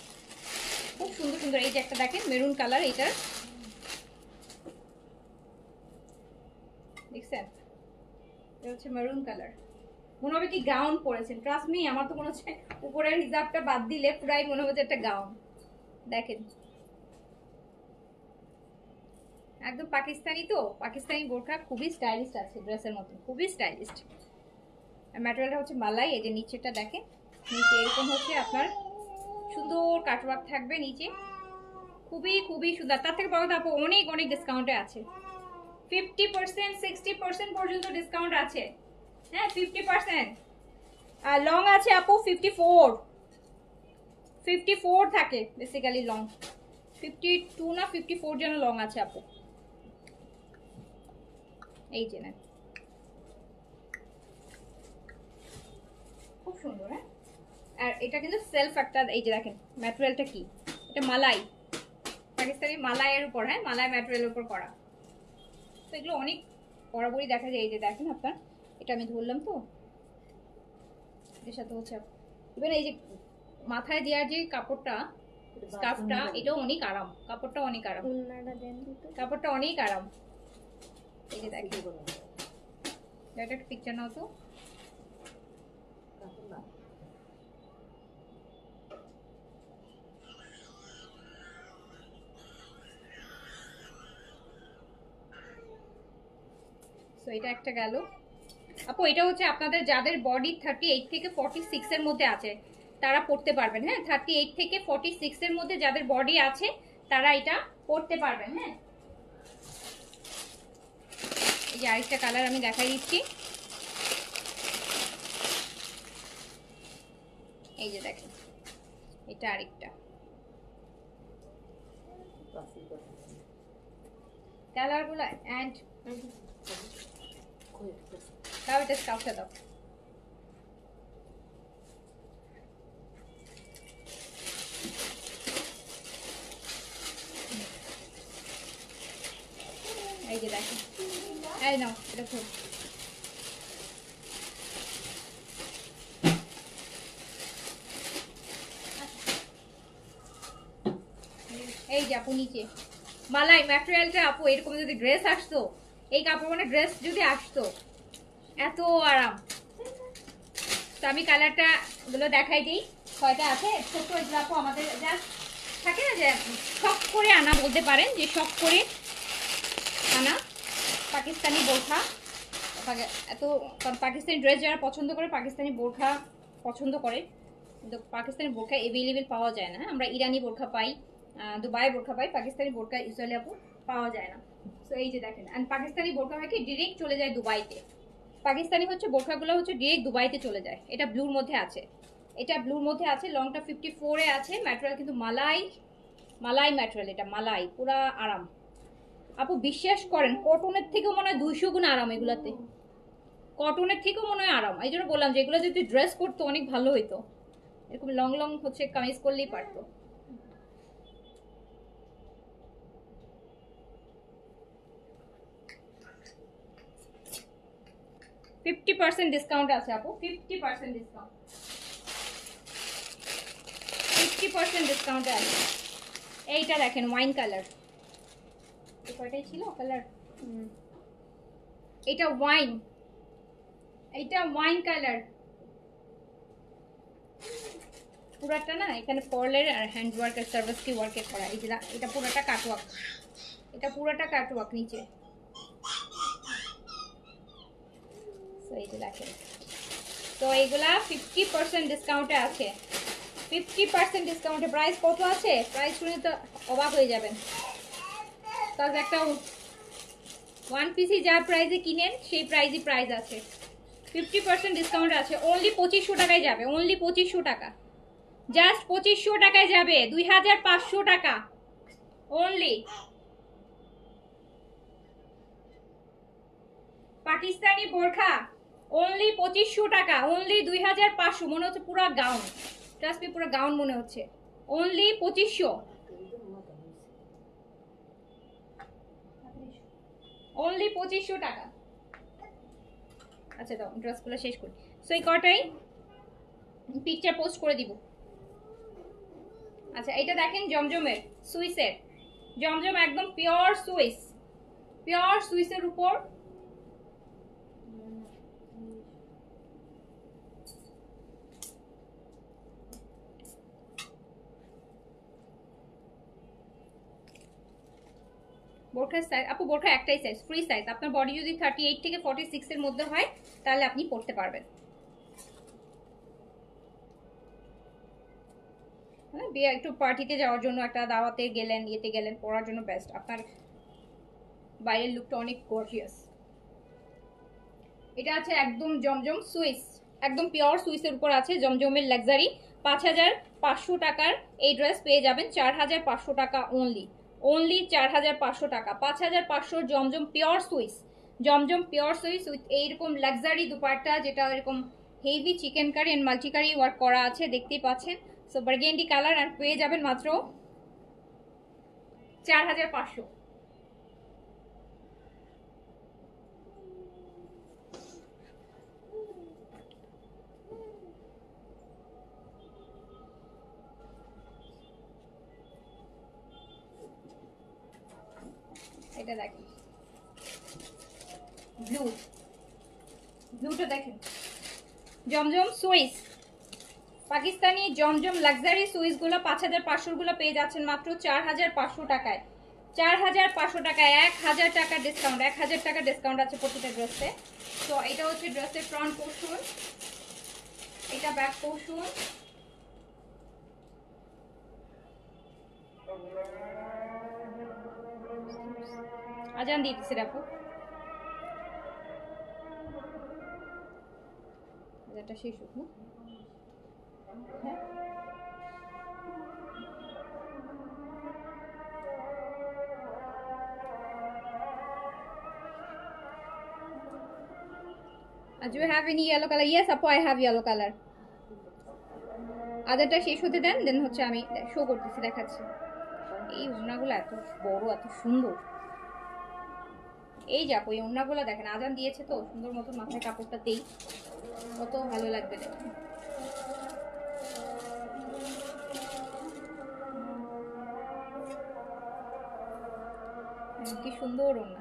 খুব সুন্দর সুন্দর। এই যে একটা দেখেন মেরুন কালার, এটার দেখছেন, এটা হচ্ছে মেরুন কালার। মনে হবে কি গাউন পরেছেন, ট্রাস্ট মি। আমার তো মনে হচ্ছে উপরের হিজাবটা বাদ দিলে পুরাই মনে হচ্ছে একটা গাউন। দেখেন একদম পাকিস্তানি, তো পাকিস্তানি বোরখা খুবই স্টাইলিশ আছে, ড্রেসের মতো খুবই স্টাইলিশ। আর ম্যাটেরিয়ালটা হচ্ছে মালাই। এই যে নিচেটা দেখেন, নিচে এরকম হচ্ছে আপনার সুন্দর কাটওয়ার্ক থাকবে নিচে, খুবই খুবই সুন্দর। তার থেকে বড় আপু অনেক অনেক ডিসকাউন্টে আছে, 50% 60% পর্যন্ত ডিসকাউন্ট আছে, হ্যাঁ 50%। আর লং আছে আপু 54 থাকে বেসিক্যালি লং 52 না 54 যেন লং আছে আপু। এই যে না, খুব সুন্দর। হ্যাঁ, আর এটা কিন্তু সেলফ একটা, এই যে দেখেন ম্যাটেরিয়ালটা কি, এটা মালাই, পাকিস্তানি মালাইয়ের উপর, হ্যাঁ মালাই ম্যাটেরিয়ালের উপর করা। তো এগুলো অনেক বরাবরই দেখা যায়। এই যে দেখেন আপনার, এটা আমি ধরলাম তো এর সাথে হচ্ছে ইভেন এই যে মাথায় দেওয়ার যে কাপড়টা, স্কার্ফটা, এটাও অনেক আরাম, কাপড়টা অনেক আরাম, কাপড়টা অনেক আরাম। এই যে দেখেন, এটা একটা পিকচার নাও তো। সো এটা একটা গেল আপু। এটা হচ্ছে আপনাদের যাদের বডি 38 থেকে 46 এর মধ্যে আছে তারা পড়তে পারবেন। হ্যাঁ, 38 থেকে 46 এর মধ্যে যাদের বডি আছে তারা এটা পড়তে পারবেন। হ্যাঁ, এই যে আরেকটা কালার আমি দেখাই দিচ্ছি। এই যে দেখেন, এটা আরেকটা কালারগুলো। এন্ড দাও, এটা স্কার্ফটা দাও। এই যে দেখেন, এই নাও এটা খুব, এই যে আপু নিচে মালাই ম্যাটেরিয়ালটা আপু, এরকম যদি ড্রেস আসতো, এই কাপড় মানে ড্রেস যদি আসতো, এত আরাম। তো আমি কালারটা গুলো দেখাই দিই, কয়টা আছে ছোট এগুলো আপু আমাদের জাস্ট থাকে না যে শখ করে আনা, বলতে পারেন যে শখ করে আনা পাকিস্তানি বোরখা। এত পাকিস্তানি ড্রেস যারা পছন্দ করে, পাকিস্তানি বোরখা পছন্দ করে, কিন্তু পাকিস্তানি বোরখা এভেলেবেল পাওয়া যায় না। আমরা ইরানি বোরখা পাই, দুবাই বোরখা পাই, পাকিস্তানি বোরখা ইউজুয়ালি আপু পাওয়া যায় না। তো এই যে দেখেন, অ্যান্ড পাকিস্তানি বোরখা হয় কি ডিরেক্ট চলে যায় দুবাইতে। পাকিস্তানি হচ্ছে বোরখাগুলো হচ্ছে ডিরেক্ট দুবাইতে চলে যায়। এটা ব্লুর মধ্যে আছে, এটা ব্লুর মধ্যে আছে, লংটা 54 এ আছে। ম্যাটেরিয়াল কিন্তু মালাই, মালাই ম্যাটেরিয়াল, এটা মালাই, পুরা আরাম আপু। বিশ্বাস করেন কটনের থেকেও মনে হয় 200 গুণ আরাম এগুলাতে, কটনের থেকেও মনে হয় আরাম। এই জন্য বললাম যে এগুলো যদি ড্রেস করতো অনেক ভালো হইতো, এরকম লং লং হচ্ছে কামিজ করলেই পারতো। $50% ডিসকাউন্ট আছে আপু, 50% ডিসকাউন্ট, 50% ডিসকাউন্টে আছে। এইটা দেখেন ওয়াইন কালার, কয়টাই ছিল কালার, এটা ওয়াইন, এটা ওয়াইন কালার পুরাটা না, এখানে পার্লের আর হ্যান্ড ওয়ার্ক আর সার্ভিস কি ওয়ার্কে করা। এই যে এটা পুরাটা কাটওয়ার্ক, এটা পুরাটা কাটওয়ার্ক নিচে। এই যে দেখেন, তো এইগুলা 50% ডিসকাউন্টে আছে, 50% ডিসকাউন্টে। প্রাইস কত আছে, প্রাইস শুনে তো অবাক হয়ে যাবেন। তাহলে একটা ওয়ান পিসি যা প্রাইসে কিনেন সেই প্রাইসই প্রাইস আছে, 50% ডিসকাউন্ট আছে। অনলি 2500 টাকায় যাবে, অনলি 2500 টাকা, জাস্ট 2500 টাকায় যাবে, 2500 টাকা অনলি। পাকিস্তানি বোরখা অনলি 2500 টাকা, অনলি 2500। মনে হচ্ছে পুরো গাউন, ট্রাস্ট মি পুরো গাউন মনে হচ্ছে, অনলি 2500, অনলি 2500 টাকা। আচ্ছা দাও ড্রেসগুলো শেষ করি। সো এই কটাই পিকচার পোস্ট করে দিব। আচ্ছা এটা দেখেন জমজমের, সুইসের, জমজম একদম পিওর সুইস, পিওর সুইসের উপর বোরখার সাইজ আপু, বোরখা একটাই সাইজ, ফ্রি সাইজ। আপনার বডি যদি 38 থেকে 46 এর মধ্যে হয় তাহলে আপনি পরতে পারবেন। হ্যাঁ, বিয়ে একটু পার্টিতে যাওয়ার জন্য, একটা দাওয়াতে গেলেন, ইয়েতে গেলেন, পরার জন্য বেস্ট। আপনার বাইরের লুকটা অনেক গর্জিয়াস। এটা আছে একদম জমজম সুইস, একদম পিওর সুইসের উপর আছে, জমজমের লাক্সারি। 5500 টাকার এই ড্রেস পেয়ে যাবেন 4500 টাকা অনলি। অনলি 4500 টাকা। 5500 Zamzam pure Swiss, Zamzam pure Swiss with এইরকম লাক্সারি দুপাট্টা, যেটা এরকম heavy chikankari and multi কারি ওয়ার্ক করা আছে, দেখতেই পাচ্ছেন। সো বার্গেন্ডি কালার অ্যান্ড পেয়ে যাবেন মাত্র 4500। এটা দেখেন ব্লুটা দেখেন, জমজম সুইস, পাকিস্তানি জমজম লাক্সারি সুইস গুলো 5500 গুলো পেয়ে যাচ্ছেন মাত্র 4500 টাকায়। 4500 টাকায় 1000 টাকা ডিসকাউন্ট, 1000 টাকা ডিসকাউন্ট আছে প্রতিটা ড্রেসে। তো এটা হচ্ছে ড্রেসের ফ্রন্ট পোর্শন, এটা ব্যাক পোর্শন। আজান দিতেছে আপু, এটা শেষ হোক না। হ্যাঁ Do you have any yellow color? Yes, Apu, I have yellow color. আদারটা শেষ হতে দেন, দেন হচ্ছে আমি শো করতেছি, দেখাচ্ছি। এই ওড়নাগুলো এত বড়, এত সুন্দর। এই যাক ওই ওড়নাগুলো দেখেন, আজান দিয়েছে তো সুন্দর মতো মাথায় কাপড়টা দেই, কত ভালো লাগবে দেখেন। কি সুন্দর ওড়না।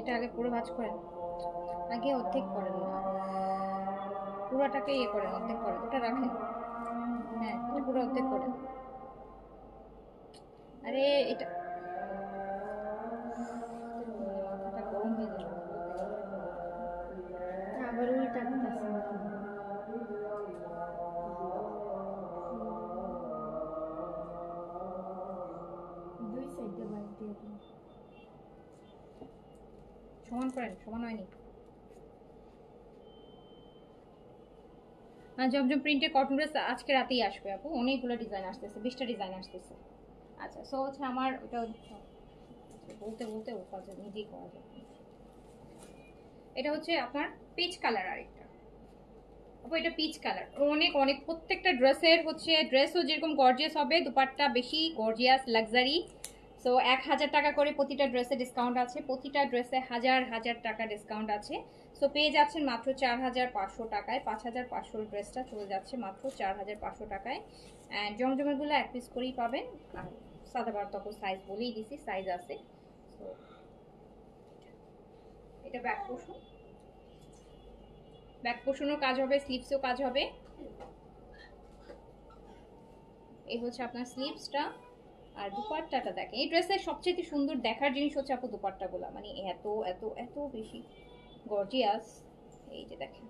এটা আগে পুরো ভাঁজ করেন, আগে অর্ধেক করেন না, পুরোটাকে ইয়ে করেন, অর্ধেক করেন, ওটা রাখেন। হ্যাঁ, এটা পুরো অর্ধেক করেন। আরে এটা মাথাটা গরম হয়ে গেল, আবার উল্টাতেছে। দুই সাইডে বাদ দিয়ে দিন। সমান করেন, সমান হয়নি। জমজম প্রিন্টের কটন ড্রেস আজকে রাতেই আসবে আপু, অনেকগুলো ডিজাইন আসতেছে, 20টা ডিজাইন আসতেছে। আচ্ছা, সো হচ্ছে আমার ওটা বলতে বলতে ও কাজ নিজেই করা যায়। এটা হচ্ছে আপনার পিচ কালার, আরেকটা আপু এটা পিচ কালার, অনেক অনেক প্রত্যেকটা ড্রেসের হচ্ছে ড্রেসও যেরকম গর্জিয়াস হবে, দুপাট্টা বেশি গর্জিয়াস লাক্সারি। সো 1000 টাকা করে প্রতিটা ড্রেসে ডিসকাউন্ট আছে, প্রতিটা ড্রেসে 1000 টাকা ডিসকাউন্ট আছে। সো পেয়ে যাচ্ছেন মাত্র 4500 টাকায়। 5500 ড্রেসটা চলে যাচ্ছে মাত্র 4500 টাকায়। অ্যান্ড জমজমেরগুলো এক পিস করেই পাবেন, আর সাদাবার তখন সাইজ বলেই দিছি, সাইজ আছে। সো এটা ব্যাক পোর্শন, ব্যাক পোর্শনও কাজ হবে, স্লিভসও কাজ হবে। এই হচ্ছে আপনার স্লিভসটা, আর দুপাট্টাটা দেখেন। এই ড্রেসের সবচেয়ে সুন্দর দেখার জিনিস হচ্ছে আপু দুপাট্টাগুলো, মানে এত এত এত বেশি গর্জিয়াস। এই যে দেখেন,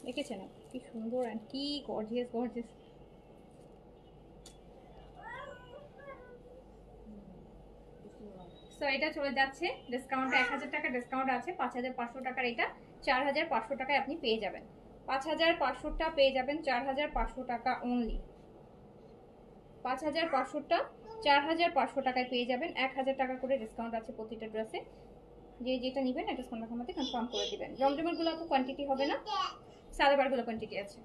দেখেছেন কি সুন্দর আর কি গর্জিয়াস গর্জিয়াস। সো এটা চলে যাচ্ছে ডিসকাউন্টে, 1000 টাকা ডিসকাউন্ট আছে, 5500 টাকার এটা 4500 টাকায় আপনি পেয়ে যাবেন। 5500টা পেয়ে যাবেন 4500 টাকা অনলি। 5500টা 4500 টাকায় পেয়ে যাবেন। 1000 টাকা করে ডিসকাউন্ট আছে প্রতিটা ড্রেসে। যে যেটা নেবেন এটা আমাদের কনফার্ম করে দিবেন। জমজমেরগুলো তো কোয়ান্টিটি হবে না, সাদাবারগুলো কোয়ান্টিটি আছে।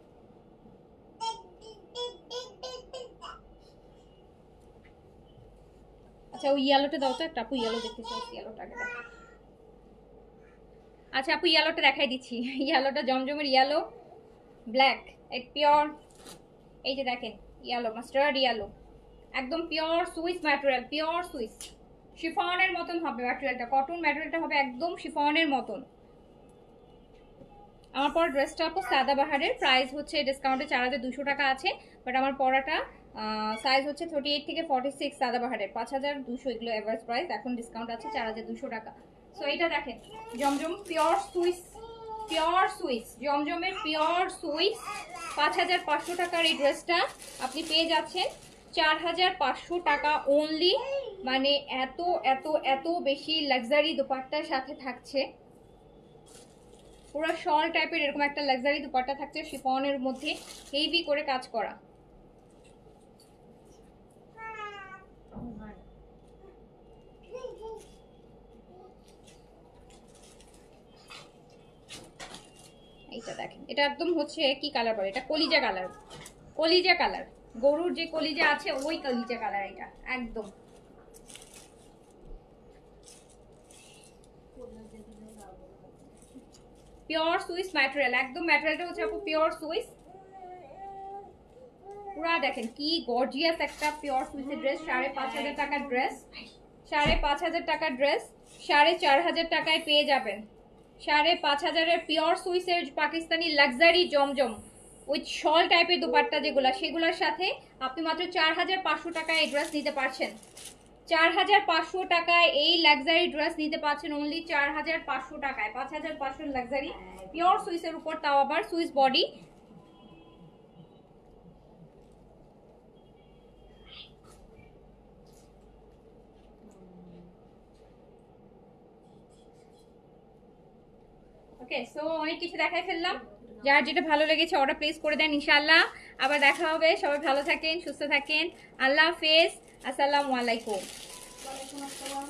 আচ্ছা, ওই ইয়েলোটা দাও তো একটা, আপু ইয়েলো দেখতে চাই, ইয়েলোটা আগে দেখো। আচ্ছা আপু ইয়েলোটা দেখাই দিচ্ছি, ইয়েলোটা জমজমের ইয়েলো ব্ল্যাক, এক পিওর। এই যে দেখেন ইয়েলো, মাস্টার্ড ইয়েলো, একদম pure Swiss material, pure Swiss, শিফনের মতন হবে ম্যাটেরিয়ালটা, কটন ম্যাটেরিয়ালটা হবে একদম শিফনের মতন। আমার পর ড্রেসটা আপু সাদাবাহারের, প্রাইস হচ্ছে ডিসকাউন্টে 4200 টাকা আছে, বাট আমার পরাটা সাইজ হচ্ছে 38 থেকে 46, সাদাবাহারের 5200, এগুলো এভারেজ প্রাইস, এখন ডিসকাউন্ট আছে 4200 টাকা। সো এটা দেখেন জমজম পিওর সুইস, পিওর সুইস, জমজমের পিওর সুইস, 5500 টাকার এই ড্রেসটা আপনি পেয়ে যাচ্ছেন 4500 টাকা অনলি। মানে এত এত এত বেশি লাক্সারি দুপাট্টার সাথে থাকছে, পুরো শল টাইপের এরকম একটা লাক্সারি দুপাট্টা থাকছে শিফনের মধ্যে, হেভি করে কাজ করা। এইটা দেখেন, এটা একদম হচ্ছে কি কালার বলে, এটা কলিজা কালার, কলিজা কালার, গরুর যে কলিজা আছে ওই কলিজা কালার, এটা একদম পিওর সুইস ম্যাটেরিয়াল, একদম ম্যাটেরিয়ালটা হচ্ছে আপু পিওর সুইস। পুরা দেখেন কি গর্জিয়াস একটা পিওর সুইসের ড্রেস, 5500 টাকার ড্রেস, 5500 টাকার ড্রেস 4500 টাকায় পেয়ে যাবেন। 5500-এর পিওর সুইসের Pakistani luxury Zamzam with shawl টাইপের দুপাট্টা যেগুলো, সেগুলোর সাথে আপনি মাত্র 4500 টাকায় এই ড্রেস নিতে পারছেন। 4500 টাকায় এই লাক্সারি ড্রেস নিতে পারছেন অনলি 4500 টাকায়। 5500 লাক্সারি পিওর সুইসের উপর, তাও আবার সুইস বডি। ওকে, সো অনেক কিছু দেখাই ফেললাম, যার যেটা ভালো লেগেছে অর্ডার প্লেস করে দেন ইনশাআল্লাহ। আবার দেখা হবে, সবাই ভালো থাকেন, সুস্থ থাকেন, আল্লাহ হাফেজ, আসসালামু আলাইকুম। ওয়ালাইকুম আসসালাম।